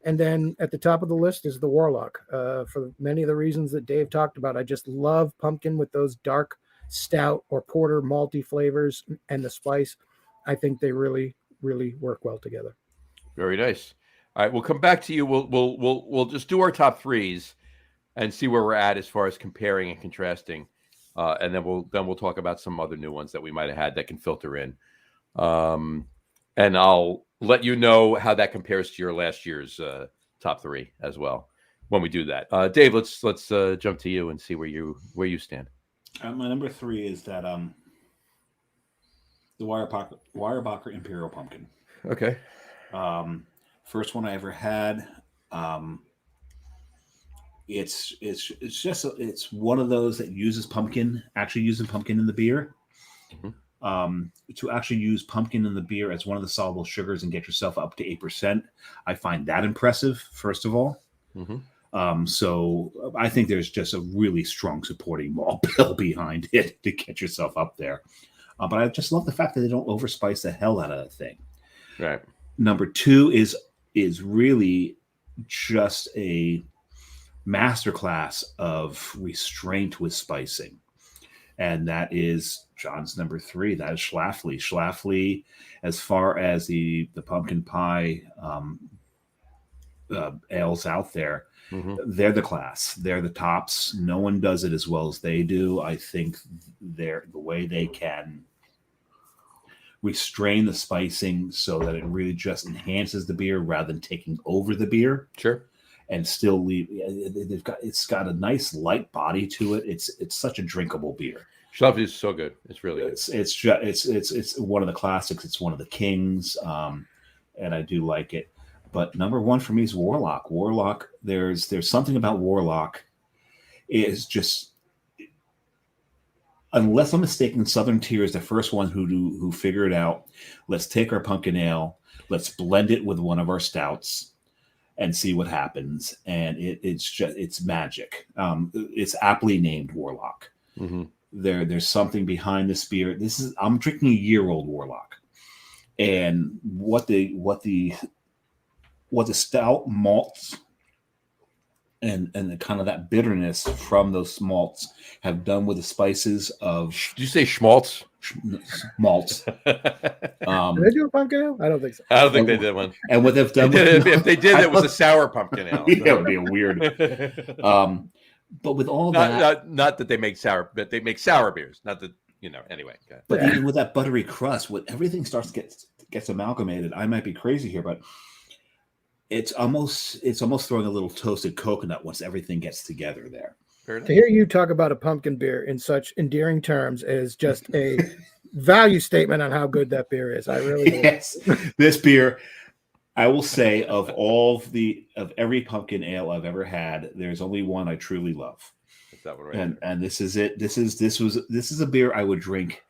And then at the top of the list is the Warlock. For many of the reasons that Dave talked about, I just love pumpkin with those dark stout or porter malty flavors and the spice. I think they really, really work well together. Very nice. All right, we'll come back to you. We'll just do our top 3s and see where we're at as far as comparing and contrasting. And then we'll talk about some other new ones that we might have had that can filter in. And I'll let you know how that compares to your last year's top 3 as well when we do that. Dave, let's jump to you and see where you stand. My number 3 is that the Weyerbacher Imperial Pumpkin. Okay. First one I ever had. It's one of those that uses pumpkin in the beer. To actually use pumpkin in the beer as one of the soluble sugars and get yourself up to 8%, I find that impressive, first of all. So I think there's just a really strong supporting malt bill behind it to get yourself up there. But I just love the fact that they don't overspice the hell out of the thing. Right. Number 2 is really just a masterclass of restraint with spicing. And that is John's number 3. That is Schlafly. Schlafly, as far as the pumpkin pie ales out there, they're the class. They're the tops. No one does it as well as they do. I think the way they can restrain the spicing so that it really just enhances the beer rather than taking over the beer. Sure. And still it's got a nice light body to it. It's such a drinkable beer. Schlafly is so good. It's really good. It's one of the classics. It's one of the kings, and I do like it. But number 1 for me is Warlock. Warlock. There's something about Warlock. Is just, unless I'm mistaken, Southern Tier is the first one who figured out. Let's take our pumpkin ale. Let's blend it with one of our stouts and see what happens. And it's magic. It's aptly named Warlock. Mm-hmm. There's something behind this beer. I'm drinking a year-old Warlock, and what the stout malts and the kind of that bitterness from those malts have done with the spices of. Did you say schmaltz? Malts. Did they do a pumpkin ale? I don't think so. I don't think they did one. And what they've done if they did, it was a sour pumpkin ale. Yeah, it would be a weird. But with all that, not that they make sour, but they make sour beers. Not that Anyway, but even with that buttery crust, when everything starts to gets amalgamated, I might be crazy here, but it's almost throwing a little toasted coconut once everything gets together there. To hear you talk about a pumpkin beer in such endearing terms is just a value statement on how good that beer is. I really yes, this beer. I will say of every pumpkin ale I've ever had, there's only one I truly love. Is that one right? And this is it. This is a beer I would drink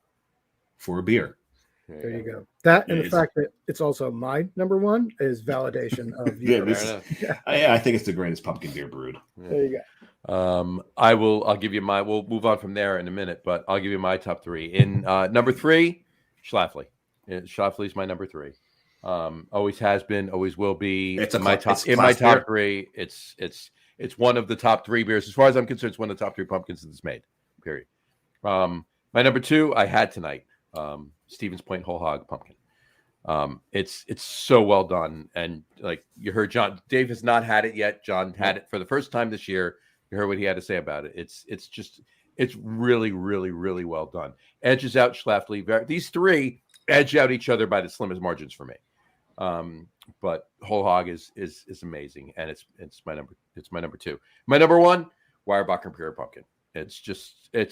for a beer. There you go. That and the fact that it's also my number one is validation of you. I think it's the greatest pumpkin beer brewed. There you go. I'll give you we'll move on from there in a minute, but I'll give you my top three. In number three, Schlafly. Schlafly is my number three. Always has been, always will be. My top three. It's one of the top three beers. As far as I'm concerned, it's one of the top three pumpkins that's made. Period. My number two, I had tonight. Stevens Point Whole Hog Pumpkin. It's so well done, and like you heard, Dave has not had it yet. John had it for the first time this year. You heard what he had to say about it. It's really, really, really well done. Edges out Schlafly. These three edge out each other by the slimmest margins for me. But Whole Hog is amazing, and it's my number two. My number one, Weyerbacher Imperial Pumpkin. It's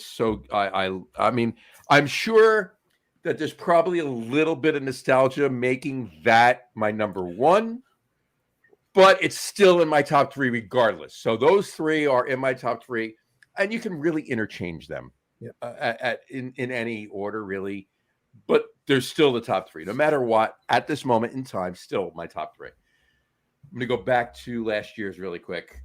so I mean, I'm sure that there's probably a little bit of nostalgia making that my number one, but it's still in my top three regardless. So those three are in my top three, and you can really interchange them in any order, really. But there's still the top three, no matter what. At this moment in time, still my top three. I'm going to go back to last year's really quick.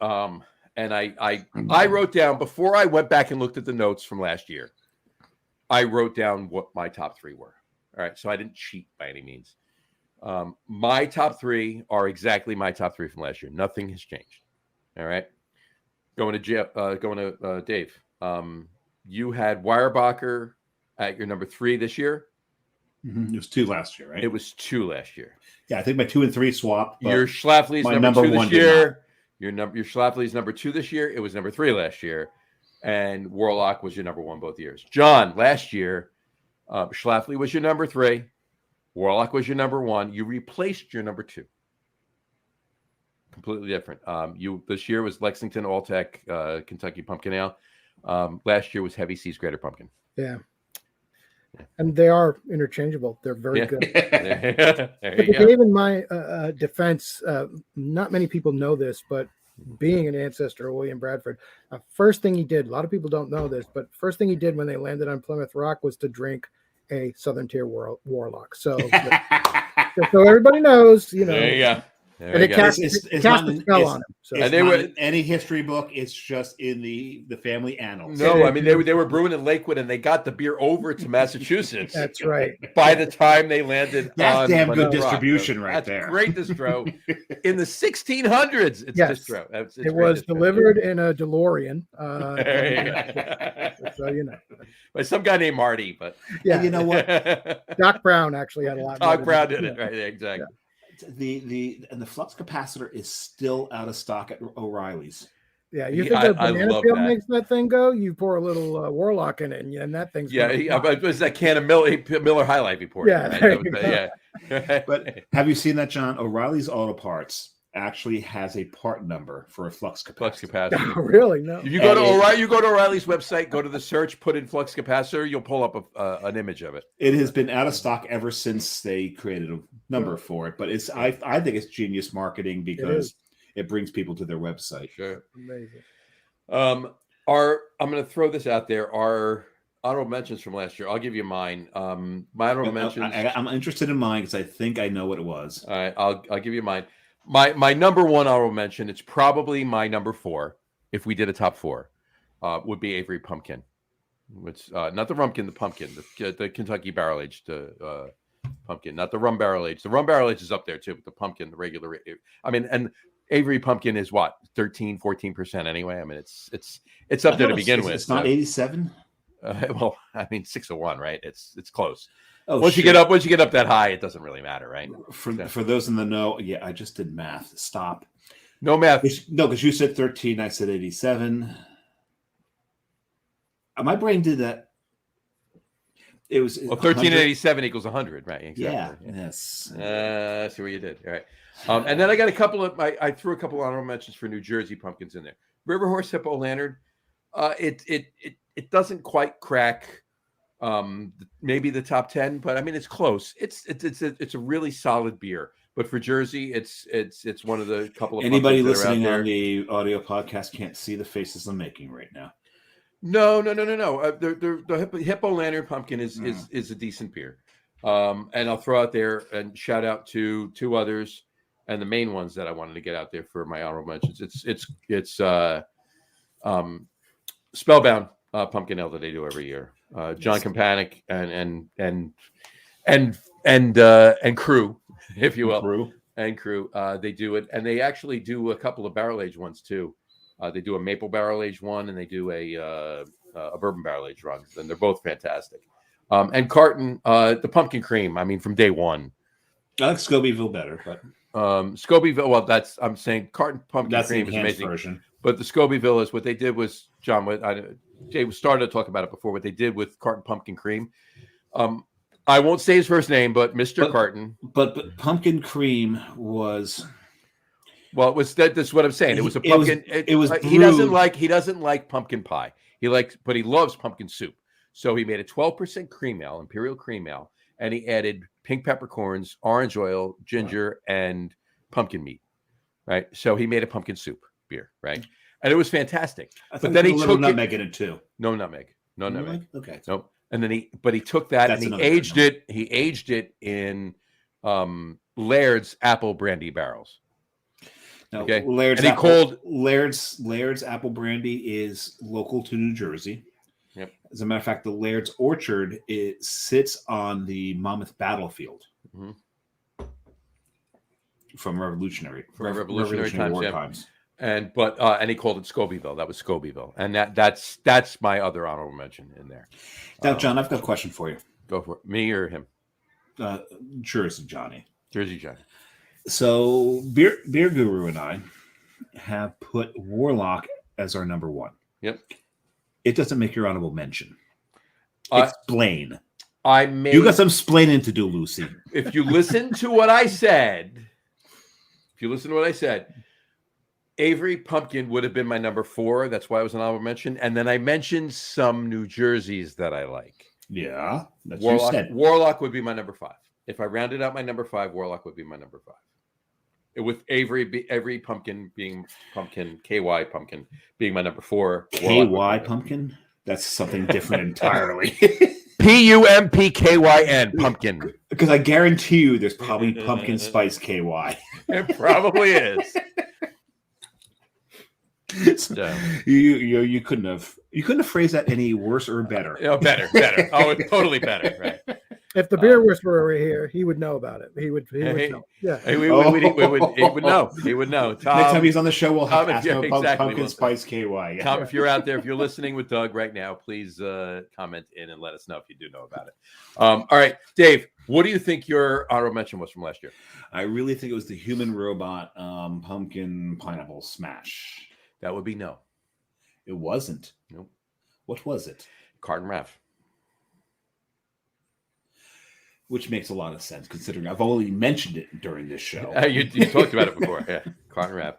And I wrote down, before I went back and looked at the notes from last year, I wrote down what my top three were. All right, so I didn't cheat by any means. My top three are exactly my top three from last year. Nothing has changed. All right, going to Dave. You had Weyerbacher at your number three this year. Mm-hmm. It was two last year, right? It was two last year. Yeah, I think my 2 and 3 swapped. Your Schlafly's number two this year. Your Schlafly's number two this year. It was number three last year. And Warlock was your number one both years. John, last year, Schlafly was your number three. Warlock was your number one. You replaced your number two. Completely different. This year was Lexington All-Tech Kentucky Pumpkin Ale. Last year was Heavy Seas Greater Pumpkin. Yeah. And they are interchangeable. They're very good. Dave, in my defense, not many people know this, but being an ancestor of William Bradford, first thing he did, a lot of people don't know this, but first thing he did when they landed on Plymouth Rock was to drink a Southern Tier Warlock. So everybody knows, There you go. And it cast a spell on him. So. And they were in any history book. It's just in the family annals. No, I mean they were brewing in Lakewood, and they got the beer over to Massachusetts. That's right. By the time they landed, that's damn good distribution, Rock. right there. That's great distro in the 1600s. It's distro. It's it was delivered in a DeLorean. So by some guy named Marty. But yeah, you know what? Doc Brown actually had a lot. Doc Brown did it right there, exactly. Yeah. The flux capacitor is still out of stock at O'Reilly's. Yeah, you think the banana peel makes that thing go? You pour a little Warlock in it, and that thing's it was that can of Miller High Life you poured. Yeah, yeah. But have you seen that, John? O'Reilly's Auto Parts actually has a part number for a flux capacitor. Oh, really? No. If you go to O'Reilly's website, go to the search, put in flux capacitor, you'll pull up an image of it. It has been out of stock ever since they created a number for it, but I think it's genius marketing because it brings people to their website. Sure. Amazing. I'm going to throw this out there. honorable mentions from last year. I'll give you mine. My honorable mentions. I'm interested in mine because I think I know what it was. All right, I'll give you mine. My number one honorable mention. It's probably my number 4. If we did a top 4, would be Avery Pumpkin. Which not the Rumpkin, the Pumpkin, the Kentucky barrel aged pumpkin, not the rum barrel aged. The rum barrel aged is up there too, but the pumpkin, the regular. I mean, and Avery Pumpkin is what 13-14% anyway. I mean, it's up there to begin with. It's not 87. Well, I mean 601, right? It's close. Oh, once you get up that high, it doesn't really matter, right? For those in the know, yeah, I just did math. Stop. No math. No, because you said 13, I said 87. My brain did that. It was 13 and 87 equals 100, right? Exactly. Yeah. Yes. See what you did. All right. And then I got a couple of I threw a couple of honorable mentions for New Jersey pumpkins in there. River Horse Hippo Lantern. It doesn't quite crack maybe the top 10, but I mean it's close. It's a really solid beer. But for Jersey, it's one of the couple of anybody listening on the audio podcast can't see the faces I'm making right now. No. The Hippo Lantern Pumpkin is a decent beer. And I'll throw out there and shout out to 2 others, and the main ones that I wanted to get out there for my honorable mentions. It's Spellbound Pumpkin Ale that they do every year. John Kampanik and crew, if you will, crew. They do it, and they actually do a couple of barrel aged ones too. They do a maple barrel aged one, and they do a bourbon barrel aged one, and they're both fantastic. And Carton, the pumpkin cream. I mean, from day one. I like Scobeyville better, but Scobeyville. Well, I'm saying Carton pumpkin cream is amazing. Version. But the Scobeyville is what they did was John. Jay started to talk about it before. What they did with Carton pumpkin cream. I won't say his first name, but Mr. Carton. But pumpkin cream was. Well, it was that's what I'm saying. It was a pumpkin. It was he doesn't like pumpkin pie. But he loves pumpkin soup. So he made a 12% cream ale, imperial cream ale, and he added pink peppercorns, orange oil, ginger, and pumpkin meat. Right. So he made a pumpkin soup beer. Right. And it was fantastic. But then he took nutmeg in it too. No nutmeg. No nutmeg. Okay. Nope. And then he took that and he aged it. He aged it in Laird's apple brandy barrels. Now, okay. Laird's apple brandy is local to New Jersey. Yep. As a matter of fact, the Laird's orchard sits on the Monmouth battlefield from Revolutionary War times. And he called it Scobeyville. That was Scobeyville, and that's my other honorable mention in there. Now, John, I've got a question for you. Go for it. Me or him? Jersey Johnny. Jersey Johnny. So, Beer Guru and I have put Warlock as our number 1. Yep. It doesn't make your honorable mention. Explain. You got some splaining to do, Lucy. If you listen to what I said, Avery Pumpkin would have been my number 4. That's why it was an honorable mention. And then I mentioned some New Jerseys that I like. Yeah. That's Warlock, you said. Warlock would be my number 5. If I rounded out my number 5, Warlock would be my number 5. With Avery Pumpkin being Pumpkin, KY Pumpkin being my number 4. KY Pumpkin? That's something different entirely. PUMPKYN Pumpkin. Because I guarantee you there's probably Pumpkin Spice KY. It probably is. So, you couldn't have phrased that any worse or better. Better. Oh, it's totally better, right? If the beer whisperer were here, he would know about it. He would know. Yeah, he would know. He would know. Tom, next time he's on the show, we'll have Pumpkin We'll Spice KY. Tom, if you're out there, if you're listening with Doug right now, please comment in and let us know if you do know about it. All right, Dave, what do you think your honorable mention was from last year? I really think it was the Human Robot Pumpkin Pineapple Smash. That would be no. It wasn't. Nope. What was it? Carton Rav. Which makes a lot of sense, considering I've only mentioned it during this show. You talked about it before. Yeah, Carton Rav.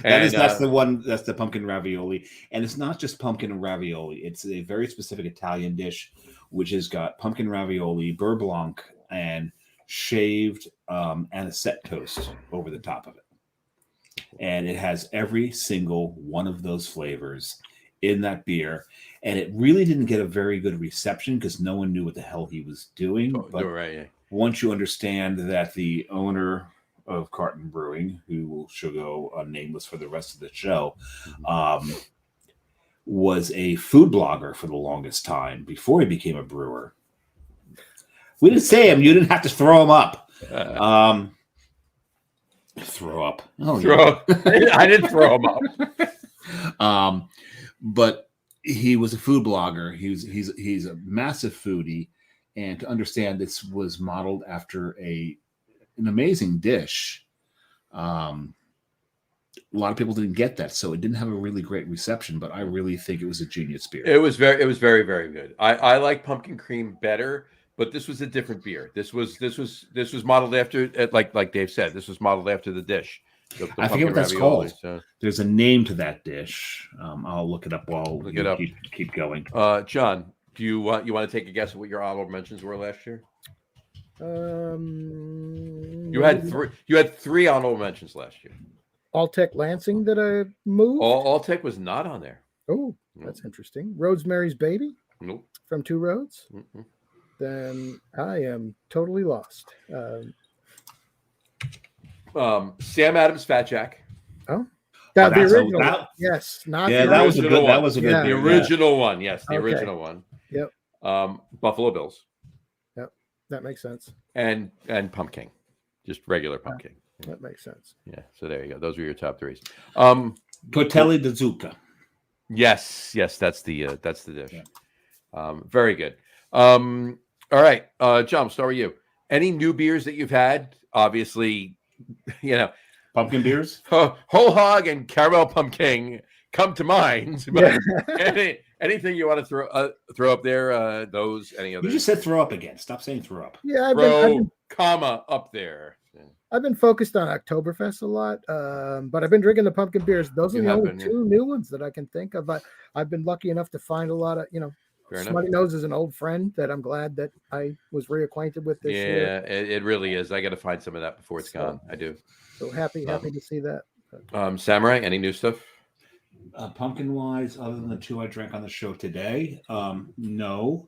That's the one. That's the pumpkin ravioli, and it's not just pumpkin and ravioli. It's a very specific Italian dish, which has got pumpkin ravioli, beurre blanc, and shaved anisette toast over the top of it. And it has every single one of those flavors in that beer, and it really didn't get a very good reception because no one knew what the hell he was doing. Oh, but you're right. Yeah. once you understand that the owner of Carton Brewing, who shall go nameless for the rest of the show, was a food blogger for the longest time before he became a brewer. We didn't say him. You didn't have to throw him up. Throw up. Oh, yeah. I didn't throw him up. But he was a food blogger. He's a massive foodie, and to understand this was modeled after an amazing dish. A lot of people didn't get that, so it didn't have a really great reception. But I really think it was a genius beer. It was very, very good. I like pumpkin cream better, but this was a different beer. This was modeled after, like Dave said, this was modeled after the dish. The I forget what that's called. So. There's a name to that dish. I'll look it up while you keep going. John, do you want to take a guess at what your honorable mentions were last year? You had three honorable mentions last year. Alltech Lansing that I moved. Alltech was not on there. Oh, that's interesting. Rosemary's Baby. Nope. From Two Roads. Mm-mm. Then I am totally lost. Sam Adams Fat Jack. Oh, the original. Yes, not that was a good. That was a good. The original one. Yes, the original one. Yep. Buffalo Bills. Yep, that makes sense. And Pumpkin, just regular pumpkin. Yeah, that makes sense. Yeah. So there you go. Those were your top threes. Tortelli di zucca. Yes, that's the dish. Yeah. Very good. All right, John, we'll start with you. Any new beers that you've had? Obviously, pumpkin beers. Whole Hog and Caramel Pumpkin come to mind. But anything you want to throw up there? Those any other? You just said throw up again. Stop saying throw up. Yeah, up there. I've been focused on Oktoberfest a lot, but I've been drinking the pumpkin beers. Those are the only two new ones that I can think of. I've been lucky enough to find a lot of, Smutty Nose is an old friend that I'm glad that I was reacquainted with this year. Yeah, it really is. I got to find some of that before it's gone. I do. So happy to see that. Samurai, any new stuff? Pumpkin wise, other than the two I drank on the show today, no.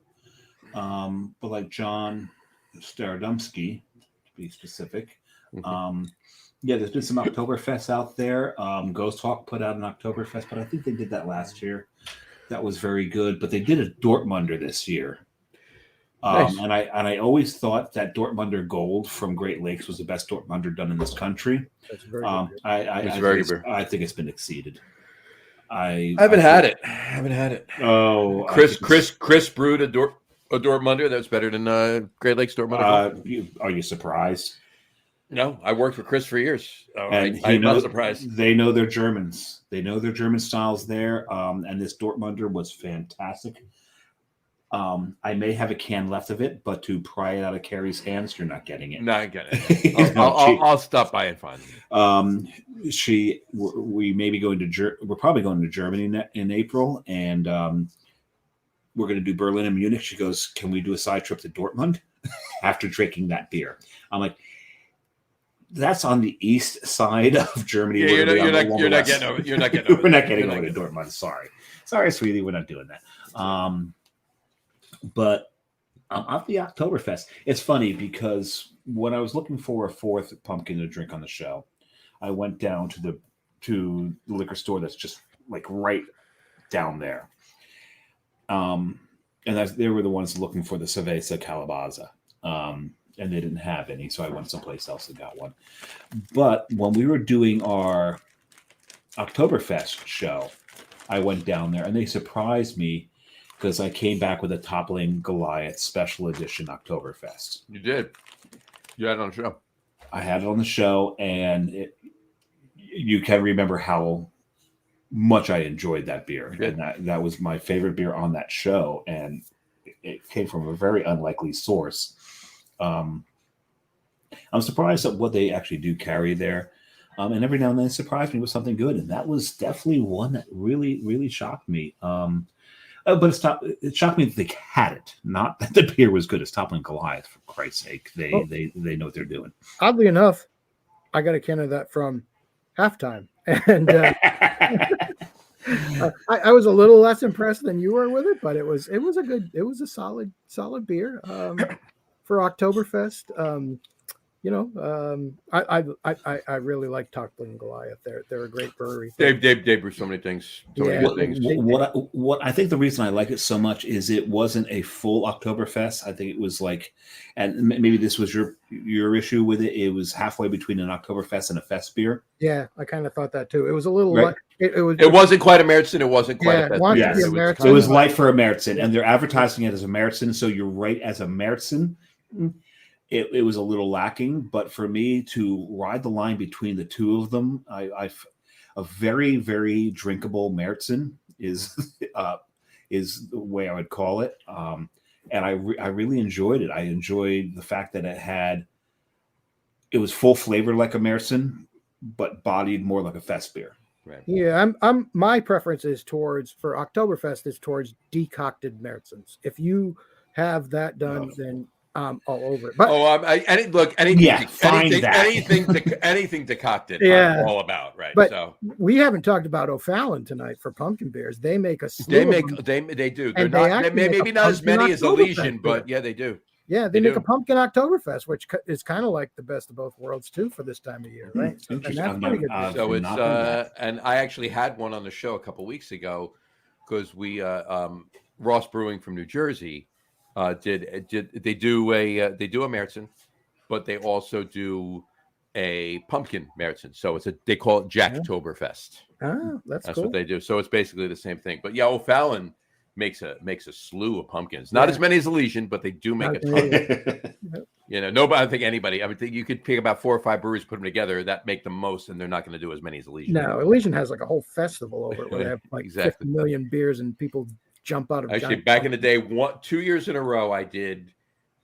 But like John Staradumsky, to be specific. There's been some Oktoberfest out there. Ghost Hawk put out an Oktoberfest, but I think they did that last year. That was very good. But they did a Dortmunder this year, nice. and I always thought that Dortmunder Gold from Great Lakes was the best Dortmunder done in this country. That's very good. I think it's been exceeded. I haven't had it. Oh, Chris brewed a Dortmunder that's better than Great Lakes Dortmunder. Are you surprised? No, I worked for Chris for years. And I'm not surprised. They know their Germans. They know their German styles there. And this Dortmunder was fantastic. I may have a can left of it, but to pry it out of Carrie's hands, you're not getting it. Not getting it. I'll stop by and find it. We may be going to we're probably going to Germany in April, and we're going to do Berlin and Munich. She goes, "Can we do a side trip to Dortmund after drinking that beer?" I'm like, that's on the east side of Germany. Yeah, you're not getting over. We're not getting over to Dortmund. Sorry, sweetie, we're not doing that. But off the Oktoberfest, it's funny because when I was looking for a fourth pumpkin to drink on the show, I went down to the liquor store that's just like right down there. And they were the ones looking for the Cerveza Calabaza. And they didn't have any, so I went someplace else and got one. But when we were doing our Oktoberfest show, I went down there, and they surprised me because I came back with a Toppling Goliath Special Edition Oktoberfest. You did. You had it on the show. I had it on the show, and you can remember how much I enjoyed that beer. And that was my favorite beer on that show, and it came from a very unlikely source. I'm surprised at what they actually do carry there. And every now and then it surprised me with something good. And that was definitely one that really, really shocked me. But it shocked me that they had it, not that the beer was good. It's Toppling Goliath, for Christ's sake. They know what they're doing. Oddly enough, I got a can of that from halftime. And I was a little less impressed than you were with it, but it was a solid beer for Oktoberfest. I really like Toppling Goliath. They're a great brewery. They brew so many things. So many good things. What I think the reason I like it so much is it wasn't a full Oktoberfest. I think it was like, and maybe this was your issue with it. It was halfway between an Oktoberfest and a fest beer. Yeah, I kind of thought that too. It was a little right. It wasn't quite a Märzen. It wasn't quite a fest beer. Yes. So it was light for a Märzen, and they're advertising it as a Märzen. So you're right, as a Märzen. It was a little lacking, but for me to ride the line between the two of them, a very, very drinkable Märzen is the way I would call it. And I really enjoyed it. I enjoyed the fact that it was full flavored like a Märzen, but bodied more like a fest beer. Right. Yeah, my preference is for Oktoberfest is towards decocted Märzens. If you have that done, then all over it. But anything decocted, yeah, I'm all about, right? But so we haven't talked about O'Fallon tonight for pumpkin beers. They make a slew they do. They're not maybe not as many as Elysian, but yeah, they do. Yeah, they make a pumpkin Oktoberfest, which is kind of like the best of both worlds too for this time of year, right? So, and that's pretty good. So it's and I actually had one on the show a couple weeks ago because we Ross Brewing from New Jersey. They do a Märzen, but they also do a pumpkin Märzen. So they call it Jacktoberfest. Oh, that's cool. What they do. So it's basically the same thing. But yeah, O'Fallon makes a slew of pumpkins. Not as many as Elysian, but they do make a ton. Nobody. I think anybody. I think you could pick about 4 or 5 breweries, put them together, that make the most, and they're not going to do as many as Elysian. No, Elysian has like a whole festival over it where they have like 50 million beers and people jump out of. Actually, back in the day, 2 years in a row, I did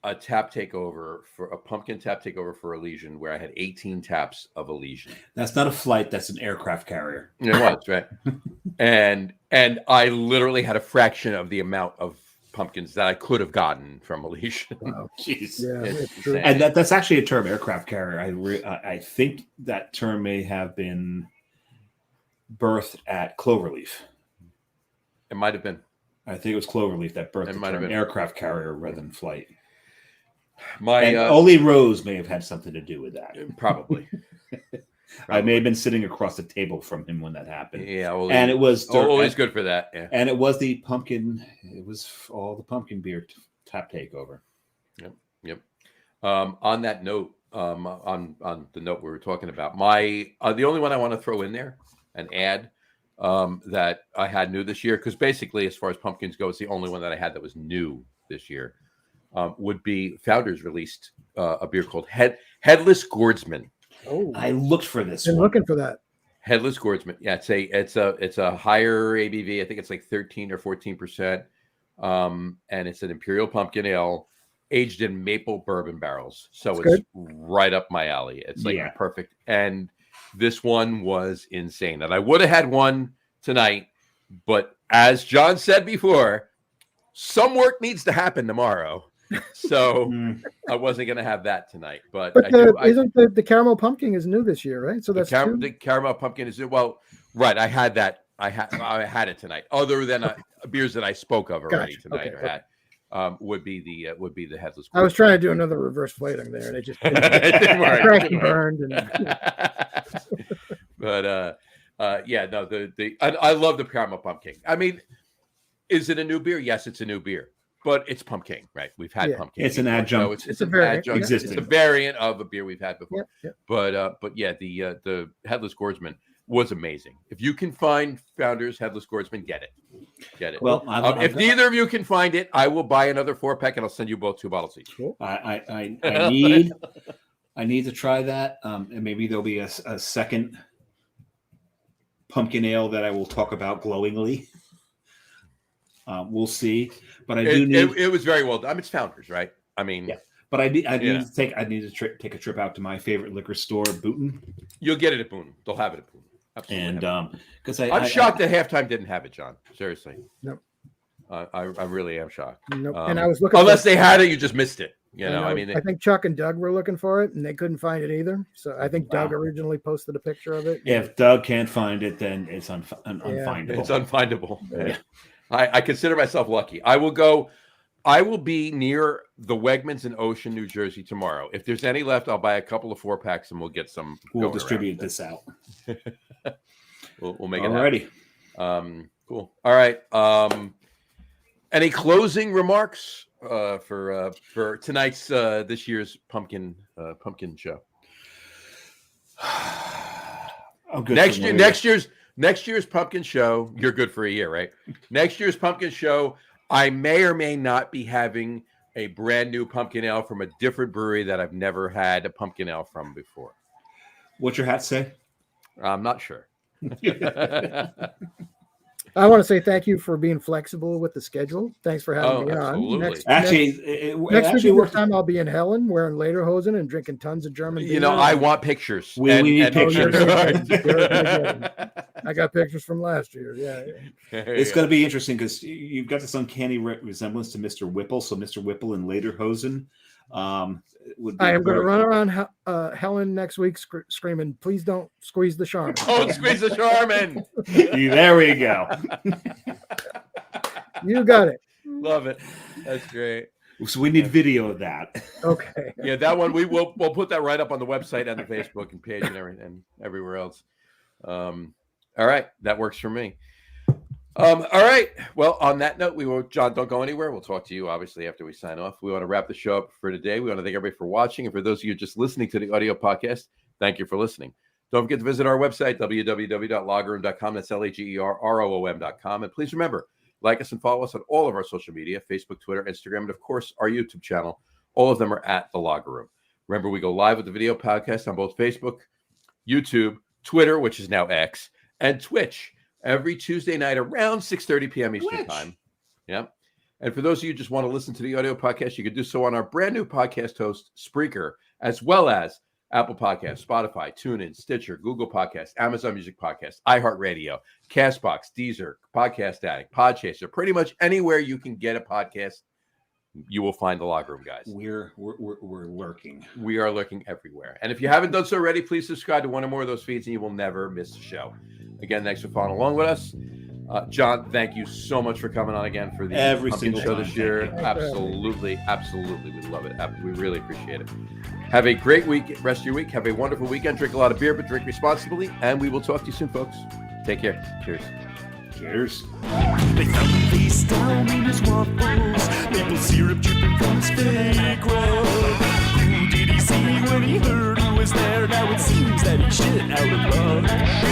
a pumpkin tap takeover for Elysian, where I had 18 taps of Elysian. That's not a flight; that's an aircraft carrier. It was right, and I literally had a fraction of the amount of pumpkins that I could have gotten from Elysian. Wow, jeez, yeah, it's true. And that's actually a term, aircraft carrier. I think that term may have been birthed at Cloverleaf. It might have been. I think it was Cloverleaf that birthed the term aircraft carrier rather than flight. Ole Rose may have had something to do with that. Probably. I may have been sitting across the table from him when that happened. Yeah, and it was Ole's good for that. Yeah, and it was the pumpkin. It was all the pumpkin beer tap takeover. Yep. On that note, on the note we were talking about, the only one I want to throw in there and add. That I had new this year, because basically, as far as pumpkins go, it's the only one that I had that was new this year. Would be Founders released a beer called Headless Gourdsman. Oh, I looked for this. Been looking for that. Headless Gourdsman. Yeah, it's a higher ABV. I think it's like 13 or 14%. And it's an imperial pumpkin ale aged in maple bourbon barrels. So it's right up my alley. It's like perfect. And this one was insane. And I would have had one tonight, but as John said before, some work needs to happen tomorrow. So I wasn't going to have that tonight. But isn't the caramel pumpkin is new this year, right? So that's the caramel pumpkin is right. I had that. I had it tonight. Other than beers that I spoke of already tonight, would be the Headless. I was trying to do another reverse plating there, and it just didn't work. Cracked and burned. But I love the caramel pumpkin. I mean, is it a new beer? Yes, it's a new beer, but it's pumpkin, right? We've had pumpkin. It's an adjunct. So it's a variant. It's a variant of a beer we've had before. But the Headless Gourdsman was amazing. If you can find Founders Headless Gourdsman, get it. Well, if neither of you can find it, I will buy another 4-pack and I'll send you both 2 bottles each. Cool. I need to try that, and maybe there'll be a second pumpkin ale that I will talk about glowingly. We'll see, but it was very well done. I mean, it's Founders, right? I mean, but I need to take a trip out to my favorite liquor store, Boonton. You'll get it at Boonton. They'll have it at Boonton. Absolutely. And because I'm shocked that Halftime didn't have it, John. Seriously. Nope. I really am shocked. Nope. And I was looking. Unless they had it, you just missed it. You know, I mean, I think Chuck and Doug were looking for it, and they couldn't find it either. So I think Doug originally posted a picture of it. If Doug can't find it, then it's unfindable. It's unfindable. Yeah. I consider myself lucky. I will be near the Wegmans in Ocean, New Jersey tomorrow. If there's any left, I'll buy a couple of 4-packs and we'll get some. We'll distribute this out. We'll make it Alrighty. happen. Cool. All right. Any closing remarks for tonight's this year's pumpkin show? Next year's pumpkin show. You're good for a year, right? Next year's pumpkin show, I may or may not be having a brand new pumpkin ale from a different brewery that I've never had a pumpkin ale from before. What's your hat say? I'm not sure. I want to say thank you for being flexible with the schedule. Thanks for having me on. Next week, time I'll be in Helen wearing lederhosen and drinking tons of German beer. You know, I want pictures. We need pictures. I got pictures from last year. Yeah. It's going to be interesting because you've got this uncanny resemblance to Mr. Whipple. So Mr. Whipple in lederhosen. I am going to run around Helen next week screaming, "Please don't squeeze the Charmin." Don't squeeze the Charmin. There we go. You got it. Love it. That's great. So we need video of that. Okay. Yeah, that one we'll put that right up on the website and the Facebook and page and everywhere else. All right, that works for me. All right. Well, on that note, John, don't go anywhere. We'll talk to you, obviously, after we sign off. We want to wrap the show up for today. We want to thank everybody for watching. And for those of you just listening to the audio podcast, thank you for listening. Don't forget to visit our website, www.lageroom.com. That's LAGERROOM.com. And please remember, like us and follow us on all of our social media, Facebook, Twitter, Instagram, and, of course, our YouTube channel. All of them are at The Lager Room. Remember, we go live with the video podcast on both Facebook, YouTube, Twitter, which is now X, and Twitch. Every Tuesday night around 6:30 p.m. Eastern Time. Yeah. And for those of you who just want to listen to the audio podcast, you can do so on our brand new podcast host, Spreaker, as well as Apple Podcasts, Spotify, TuneIn, Stitcher, Google Podcasts, Amazon Music Podcasts, iHeartRadio, Castbox, Deezer, Podcast Addict, Podchaser. Pretty much anywhere you can get a podcast, you will find the Lager Room, guys. We're lurking. We are lurking everywhere. And if you haven't done so already, please subscribe to one or more of those feeds and you will never miss a show. Again, thanks for following along with us. John, thank you so much for coming on again for the every single show this year. Absolutely. We love it. We really appreciate it. Have a great week, rest of your week. Have a wonderful weekend. Drink a lot of beer, but drink responsibly. And we will talk to you soon, folks. Take care. Cheers. Cheers. They found him face down in his waffles, maple syrup dripping from his fake rug. Who did he see when he heard who was there? Now it seems that he shit out of luck.